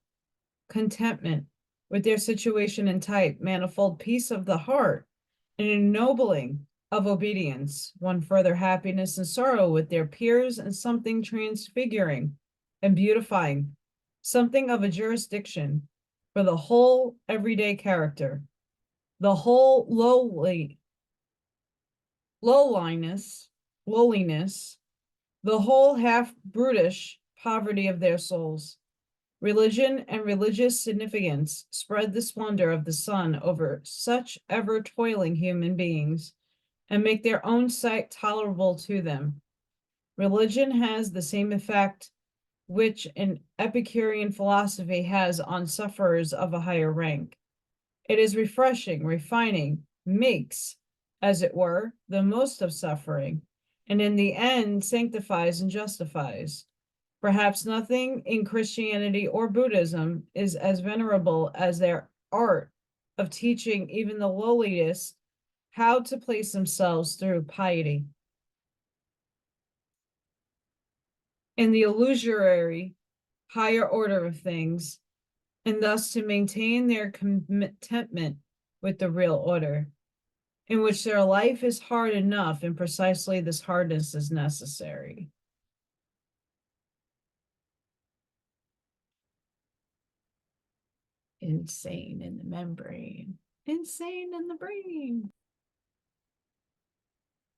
contentment with their situation and type, manifold peace of the heart, an ennobling of obedience, one further happiness and sorrow with their peers, and something transfiguring and beautifying, something of a jurisdiction for the whole everyday character, the whole lowliness, the whole half brutish poverty of their souls. Religion and religious significance spread the splendor of the sun over such ever toiling human beings and make their own sight tolerable to them. Religion has the same effect which an Epicurean philosophy has on sufferers of a higher rank. It is refreshing, refining, makes, as it were, the most of suffering, and in the end sanctifies and justifies. Perhaps nothing in Christianity or Buddhism is as venerable as their art of teaching even the lowliest how to place themselves through piety. In the illusory higher order of things, and thus to maintain their contentment with the real order, in which their life is hard enough, and precisely this hardness is necessary. Insane in the membrane. Insane in the brain.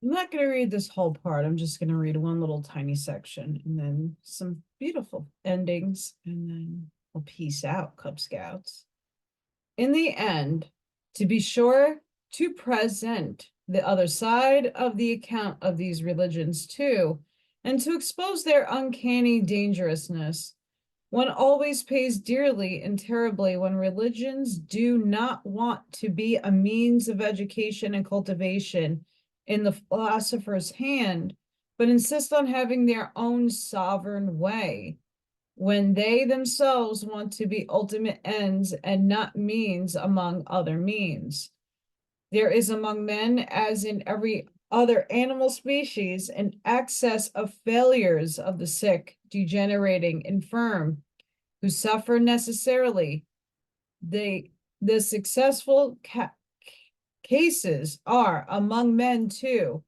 I'm not going to read this whole part. I'm just going to read one little tiny section and then some beautiful endings, and then we'll peace out, Cub Scouts. In the end, to be sure to present the other side of the account of these religions too, and to expose their uncanny dangerousness, one always pays dearly and terribly when religions do not want to be a means of education and cultivation in the philosopher's hand, but insist on having their own sovereign way, when they themselves want to be ultimate ends and not means among other means. There is among men, as in every other animal species, an excess of failures of the sick, degenerating, infirm, who suffer necessarily. The successful cases are among men too,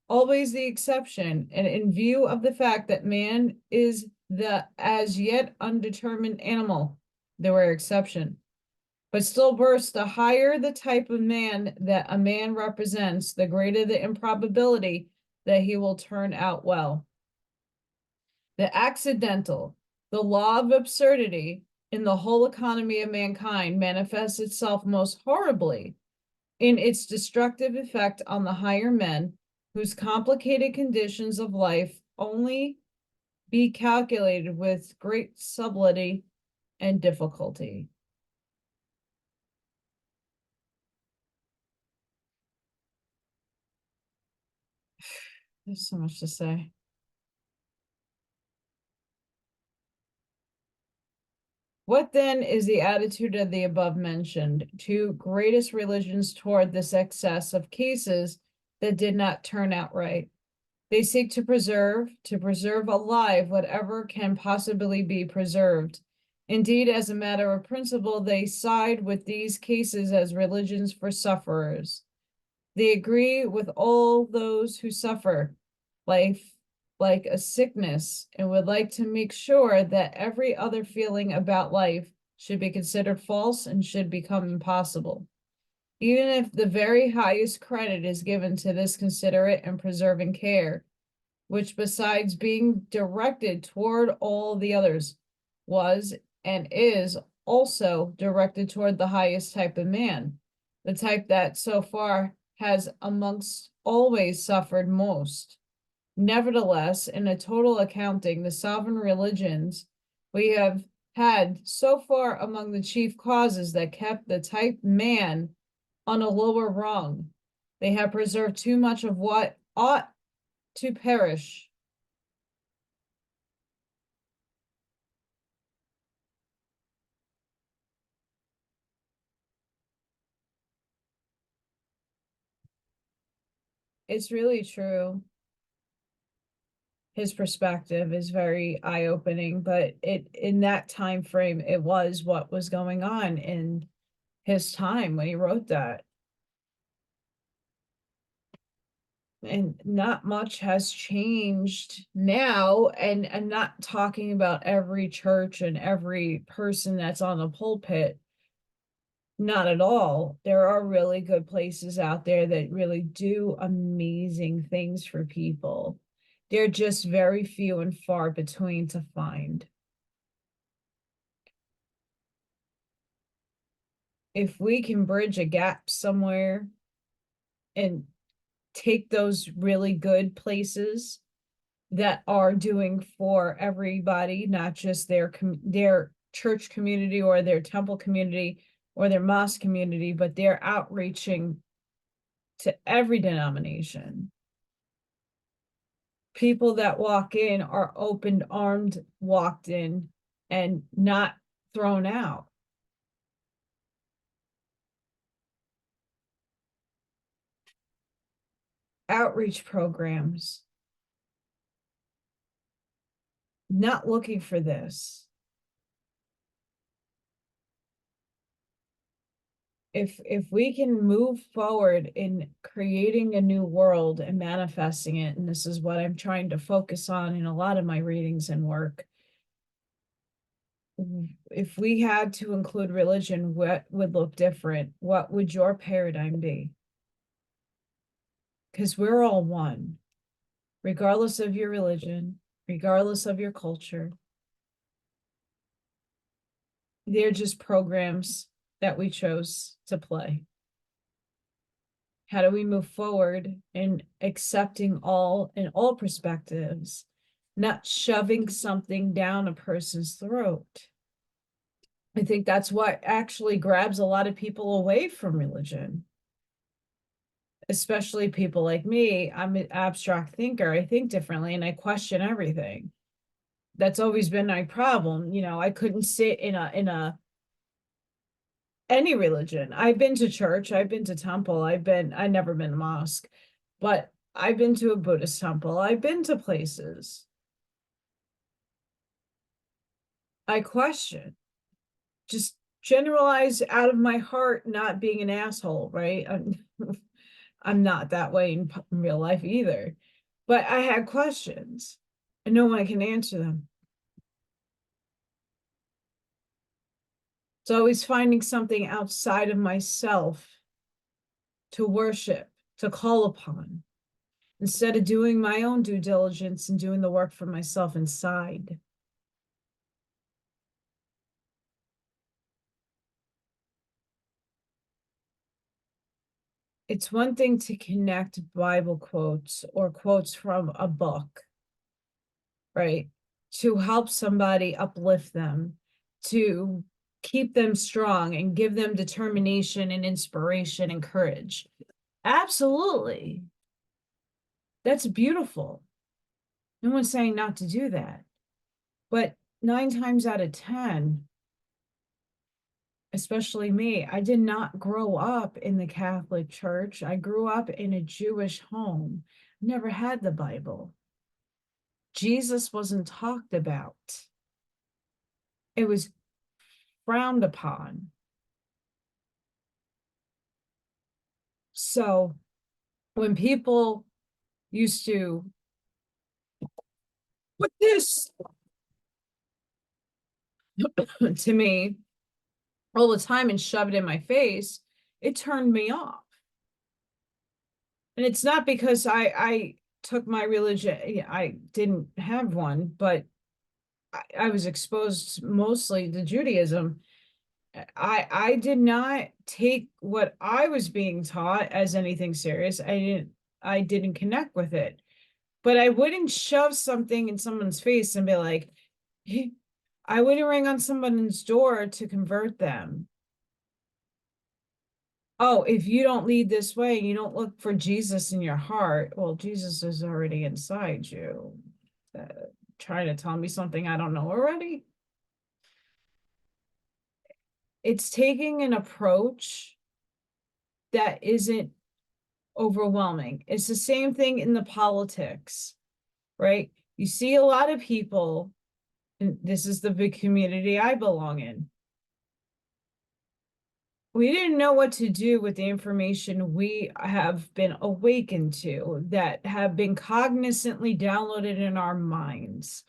always the exception, and in view of the fact that man is the as yet undetermined animal, the rare exception. But still worse, the higher the type of man that a man represents, the greater the improbability that he will turn out well. The accidental, the law of absurdity in the whole economy of mankind manifests itself most horribly in its destructive effect on the higher men, whose complicated conditions of life only be calculated with great subtlety and difficulty. There's so much to say. What then is the attitude of the above mentioned two greatest religions toward this excess of cases that did not turn out right? They seek to preserve alive whatever can possibly be preserved. Indeed, as a matter of principle, they side with these cases as religions for sufferers. They agree with all those who suffer life like a sickness, and would like to make sure that every other feeling about life should be considered false and should become impossible. Even if the very highest credit is given to this considerate and preserving care, which besides being directed toward all the others, was and is also directed toward the highest type of man, the type that so far has amongst always suffered most. Nevertheless, in a total accounting, the sovereign religions We have had so far among the chief causes that kept the type man on a lower rung. They have preserved too much of what ought to perish. It's really true. His perspective is very eye-opening, but in that time frame, it was what was going on in his time when he wrote that. And not much has changed now, and I'm not talking about every church and every person that's on the pulpit. Not at all. There are really good places out there that really do amazing things for people. They're just very few and far between to find. If we can bridge a gap somewhere and take those really good places that are doing for everybody, not just their church community or their temple community or their mosque community, but they're outreaching to every denomination. People that walk in are open-armed, walked in, and not thrown out. Outreach programs, not looking for this. If we can move forward in creating a new world and manifesting it, and this is what I'm trying to focus on in a lot of my readings and work, if we had to include religion, what would look different? What would your paradigm be? Because we're all one, regardless of your religion, regardless of your culture. They're just programs that we chose to play. How do we move forward in accepting all in all perspectives, not shoving something down a person's throat? I think that's what actually grabs a lot of people away from religion, especially people like me. I'm an abstract thinker. I think differently and I question everything. That's always been my problem. You know, I couldn't sit in a any religion. I've been to church, I've been to temple, I've never been to mosque, but I've been to a Buddhist temple, I've been to places. I question, just generalize out of my heart, not being an asshole, right? I'm not that way in real life either, but I had questions and no one can answer them. It's always finding something outside of myself to worship, to call upon, instead of doing my own due diligence and doing the work for myself inside. It's one thing to connect Bible quotes or quotes from a book, right? To help somebody, uplift them, to keep them strong and give them determination and inspiration and courage. Absolutely. That's beautiful. No one's saying not to do that. But 9 times out of 10, especially me, I did not grow up in the Catholic Church. I grew up in a Jewish home. Never had the Bible. Jesus wasn't talked about. It was frowned upon. So when people used to put this to me all the time and shove it in my face, it turned me off. And it's not because I took my religion, I didn't have one, but I was exposed mostly to Judaism. I did not take what I was being taught as anything serious. I didn't connect with it. But I wouldn't shove something in someone's face and be like, I wouldn't ring on someone's door to convert them. Oh, if you don't lead this way, you don't look for Jesus in your heart. Well, Jesus is already inside you. Trying to tell me something I don't know already. It's taking an approach that isn't overwhelming. It's the same thing in the politics, right? You see a lot of people, and this is the big community I belong in. We didn't know what to do with the information we have been awakened to, that have been cognizantly downloaded in our minds.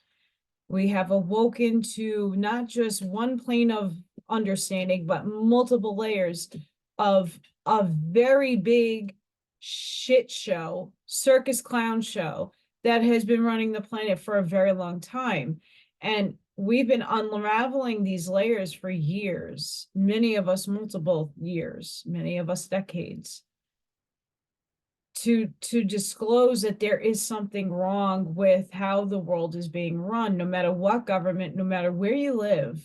We have awoken to not just one plane of understanding, but multiple layers of a very big shit show, circus clown show that has been running the planet for a very long time. And we've been unraveling these layers for years, many of us multiple years, many of us decades, to disclose that there is something wrong with how the world is being run, no matter what government, no matter where you live,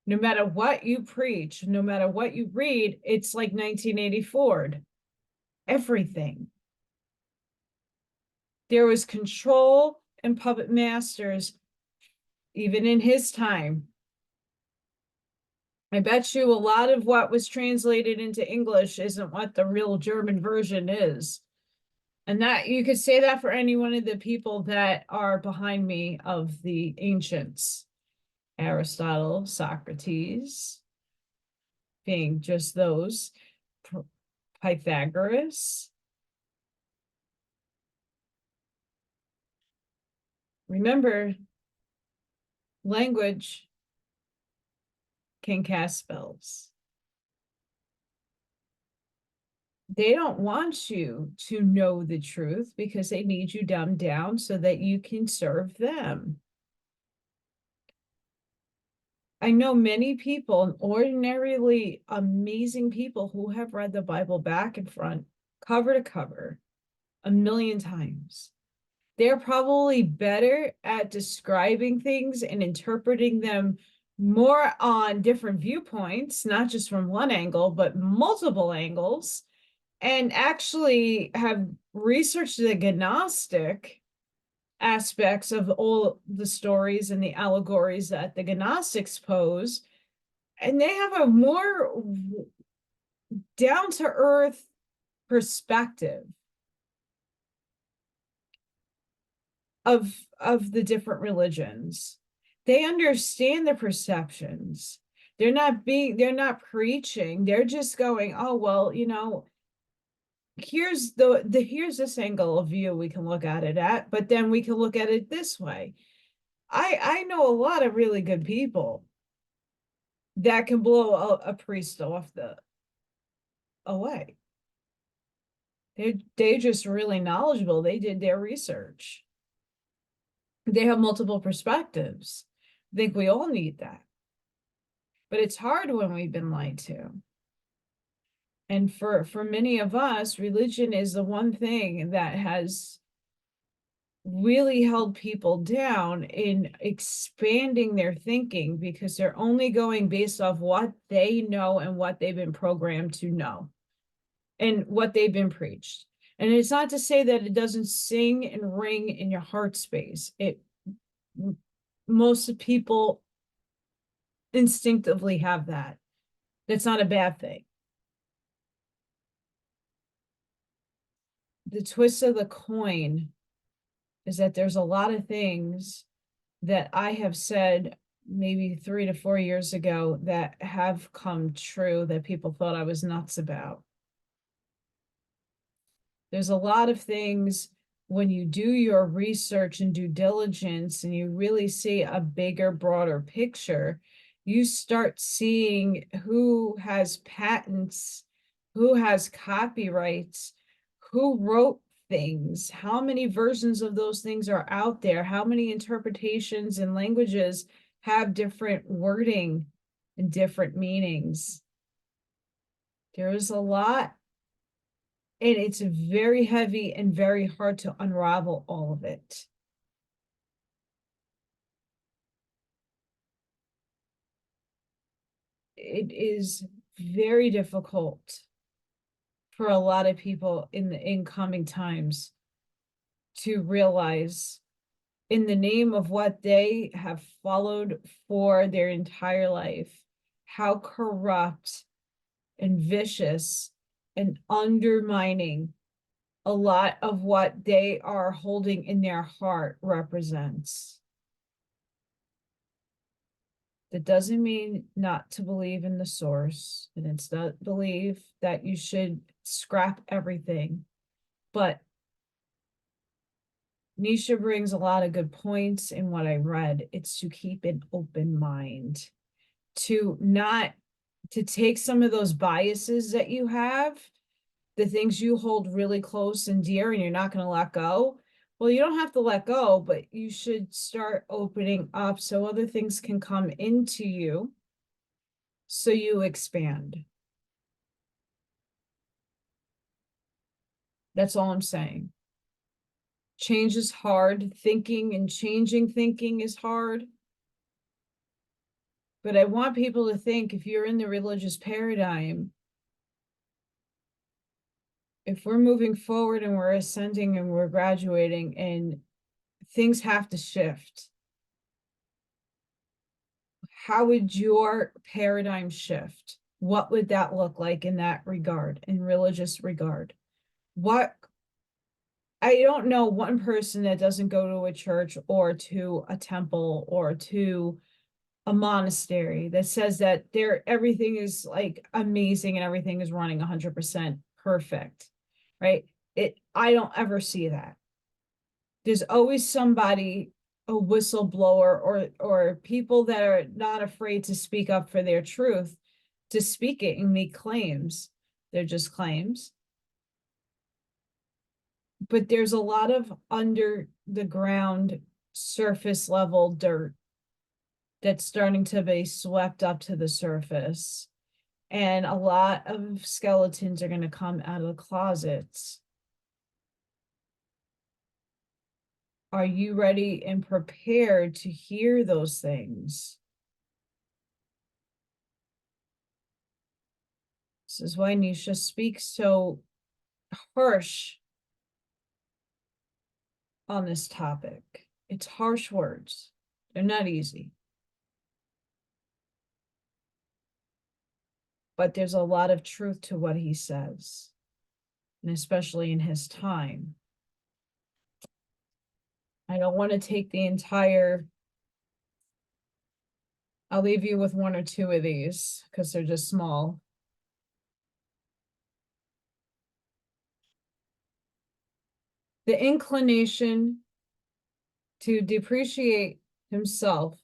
no matter what you preach, no matter what you read. It's like 1984. Everything. There was control and puppet masters, even in his time. I bet you a lot of what was translated into English isn't what the real German version is. And that you could say that for any one of the people that are behind me of the ancients. Aristotle, Socrates, being just those, Pythagoras. Remember, language can cast spells. They don't want you to know the truth because they need you dumbed down so that you can serve them. I know many people, ordinarily amazing people, who have read the Bible back and front, cover to cover, 1,000,000 times. They're probably better at describing things and interpreting them more on different viewpoints, not just from one angle, but multiple angles, and actually have researched the Gnostic aspects of all the stories and the allegories that the Gnostics pose. And they have a more down-to-earth perspective of the different religions. They understand the perceptions. They're not preaching. They're just going, oh, well, here's here's this angle of view we can look at it at, but then we can look at it this way. I know a lot of really good people that can blow a priest off the away. They're just really knowledgeable. They did their research. They have multiple perspectives. I think we all need that. But it's hard when we've been lied to. And for many of us, religion is the one thing that has really held people down in expanding their thinking, because they're only going based off what they know and what they've been programmed to know and what they've been preached. And it's not to say that it doesn't sing and ring in your heart space. Most people instinctively have that. That's not a bad thing. The twist of the coin is that there's a lot of things that I have said maybe 3 to 4 years ago that have come true that people thought I was nuts about. There's a lot of things when you do your research and due diligence and you really see a bigger, broader picture, you start seeing who has patents, who has copyrights, who wrote things, how many versions of those things are out there, how many interpretations and languages have different wording and different meanings. There is a lot, and it's very heavy and very hard to unravel all of it. it is very difficult for a lot of people in the incoming times to realize, in the name of what they have followed for their entire life, how corrupt and vicious and undermining a lot of what they are holding in their heart represents. That doesn't mean not to believe in the source, and it's not believe that you should scrap everything. But Nietzsche brings a lot of good points in what I read. It's to keep an open mind, to take some of those biases that you have, the things you hold really close and dear and you're not going to let go. Well, you don't have to let go, but you should start opening up so other things can come into you, so you expand. That's all I'm saying. Change is hard. Thinking and changing thinking is hard. But I want people to think, if you're in the religious paradigm, if we're moving forward and we're ascending and we're graduating and things have to shift, how would your paradigm shift? What would that look like in that regard, in religious regard? I don't know one person that doesn't go to a church or to a temple or to a monastery that says that everything is like amazing and everything is running 100% perfect, right? I don't ever see that. There's always somebody, a whistleblower or people that are not afraid to speak up for their truth, to speak it and make claims. They're just claims. But there's a lot of under the ground surface level dirt that's starting to be swept up to the surface. And a lot of skeletons are going to come out of the closets. Are you ready and prepared to hear those things? This is why Nietzsche speaks so harsh on this topic. It's harsh words. They're not easy. But there's a lot of truth to what he says, and especially in his time. I don't want to take the entire, I'll leave you with one or two of these because they're just small. The inclination to depreciate himself,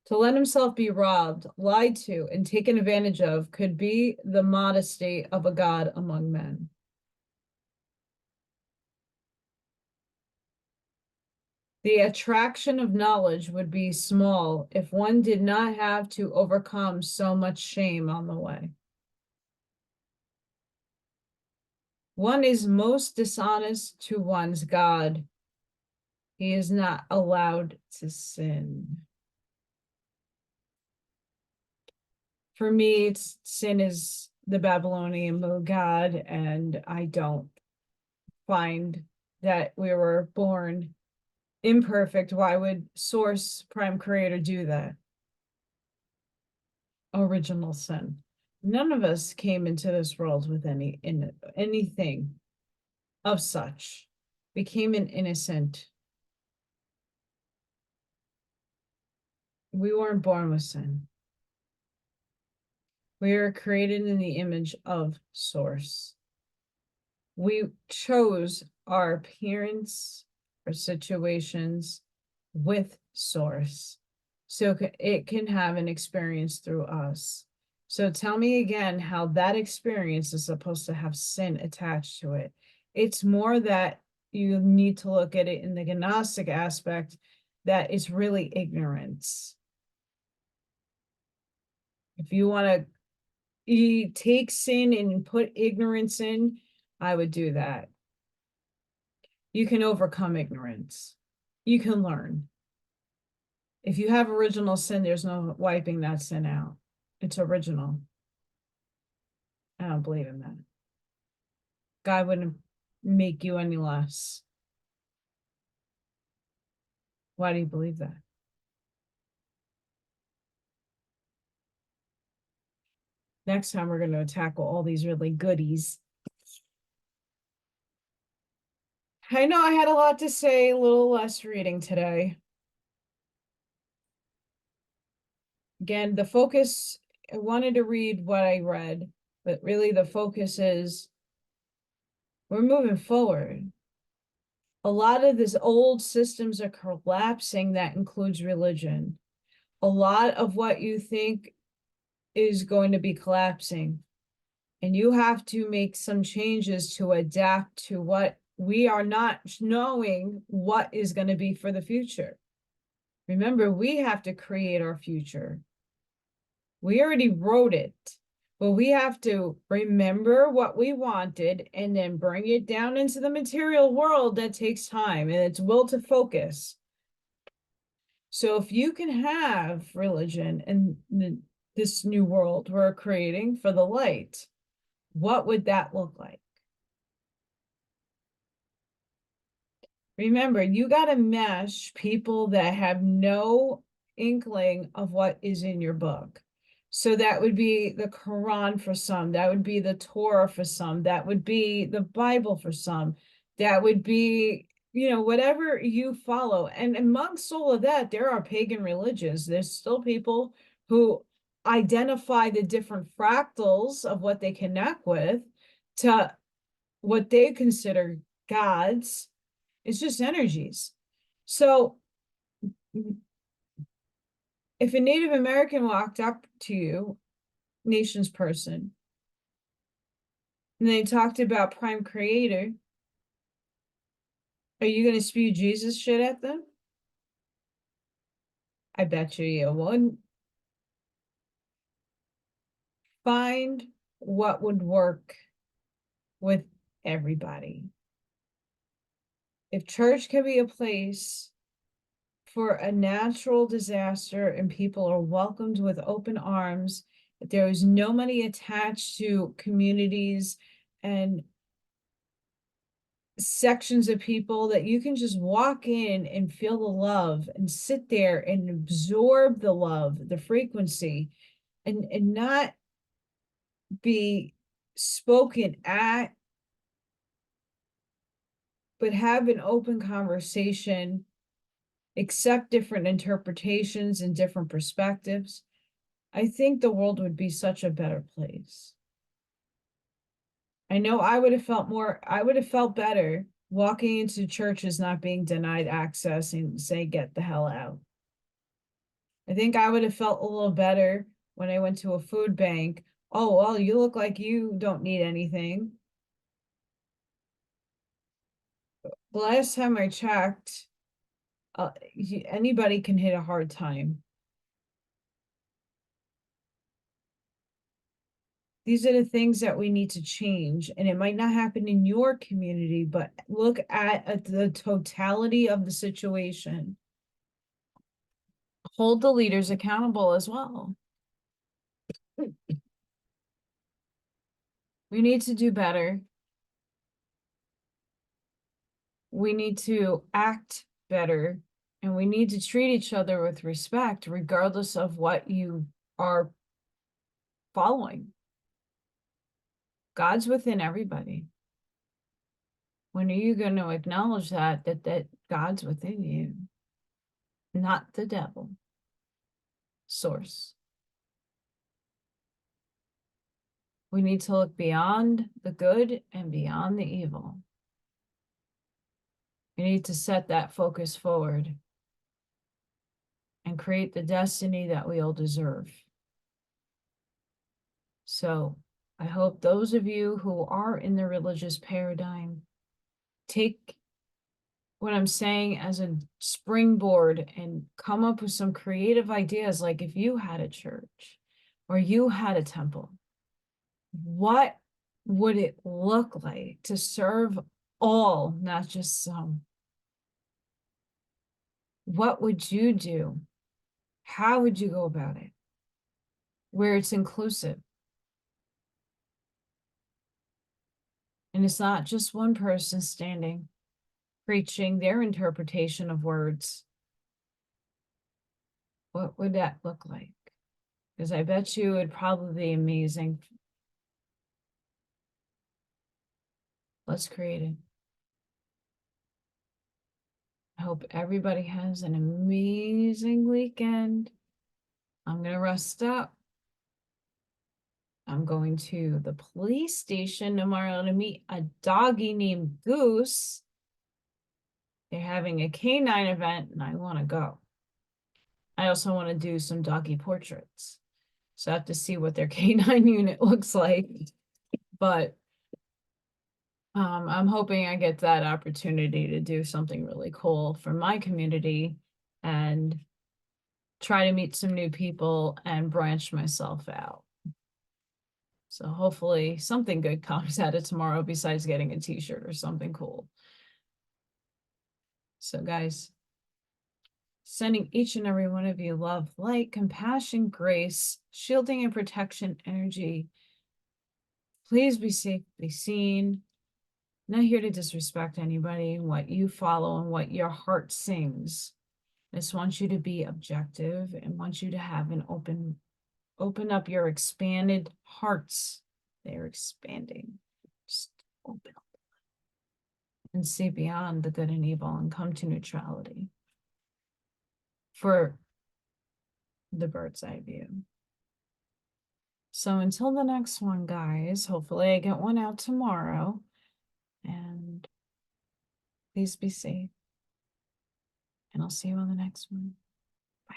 to let himself be robbed, lied to, and taken advantage of could be the modesty of a god among men. The attraction of knowledge would be small if one did not have to overcome so much shame on the way. One is most dishonest to one's God. He is not allowed to sin. For me, sin is the Babylonian god, and I don't find that we were born imperfect. Why would Source Prime Creator do that? Original sin. None of us came into this world with anything of such. Became an innocent. We weren't born with sin. We are created in the image of Source. We chose our appearance, our situations with Source, so it can have an experience through us. So tell me again how that experience is supposed to have sin attached to it. It's more that you need to look at it in the Gnostic aspect, that it's really ignorance. If you want to take sin and put ignorance in, I would do that. You can overcome ignorance. You can learn. If you have original sin, there's no wiping that sin out. It's original. I don't believe in that. God wouldn't make you any less. Why do you believe that? Next time we're going to tackle all these really goodies. I know I had a lot to say, a little less reading today. Again, the focus, I wanted to read what I read, but really the focus is we're moving forward. A lot of these old systems are collapsing. That includes religion. A lot of what you think is going to be collapsing. And you have to make some changes to adapt to what we are not knowing what is going to be for the future. Remember, we have to create our future. We already wrote it, but we have to remember what we wanted and then bring it down into the material world. That takes time, and it's will to focus. So if you can have religion in this new world we're creating for the light, what would that look like? Remember, you got to mesh people that have no inkling of what is in your book. So that would be the Quran for some, that would be the Torah for some, that would be the Bible for some, that would be, whatever you follow. And amongst all of that, there are pagan religions. There's still people who identify the different fractals of what they connect with to what they consider gods. It's just energies. So if a Native American walked up to you, nation's person, and they talked about prime creator, are you going to spew Jesus shit at them? I bet you wouldn't. Find what would work with everybody. If church can be a place for a natural disaster and people are welcomed with open arms, that there is no money attached to communities and sections of people, that you can just walk in and feel the love and sit there and absorb the love, the frequency, and not be spoken at, but have an open conversation, accept different interpretations and different perspectives. I think the world would be such a better place. I know I would have felt better walking into churches not being denied access and say, get the hell out. I think I would have felt a little better when I went to a food bank. Oh, well, you look like you don't need anything. The last time I checked, anybody can hit a hard time. These are the things that we need to change, and it might not happen in your community, but look at the totality of the situation. Hold the leaders accountable as well. We need to do better. We need to act better, and we need to treat each other with respect, regardless of what you are following. God's within everybody. When are you going to acknowledge that God's within you, not the devil? Source. We need to look beyond the good and beyond the evil. We need to set that focus forward and create the destiny that we all deserve. So I hope those of you who are in the religious paradigm take what I'm saying as a springboard and come up with some creative ideas. Like if you had a church or you had a temple, what would it look like to serve all, not just some? What would you do? How would you go about it? where it's inclusive. And it's not just one person standing, preaching their interpretation of words. What would that look like? Because I bet you it'd probably be amazing. Let's create it. I hope everybody has an amazing weekend. I'm going to rest up. I'm going to the police station tomorrow to meet a doggy named Goose. They're having a canine event and I want to go. I also want to do some doggy portraits. So I have to see what their canine unit looks like. But I'm hoping I get that opportunity to do something really cool for my community and try to meet some new people and branch myself out. So hopefully something good comes out of tomorrow besides getting a t-shirt or something cool. So guys, sending each and every one of you love, light, compassion, grace, shielding and protection energy. Please be safe, be seen. Not here to disrespect anybody, what you follow and what your heart sings. I just want you to be objective and want you to have an open up your expanded hearts. They're expanding. Just open up and see beyond the good and evil and come to neutrality for the bird's eye view. So until the next one, guys, hopefully I get one out tomorrow. And please be safe. And I'll see you on the next one. Bye.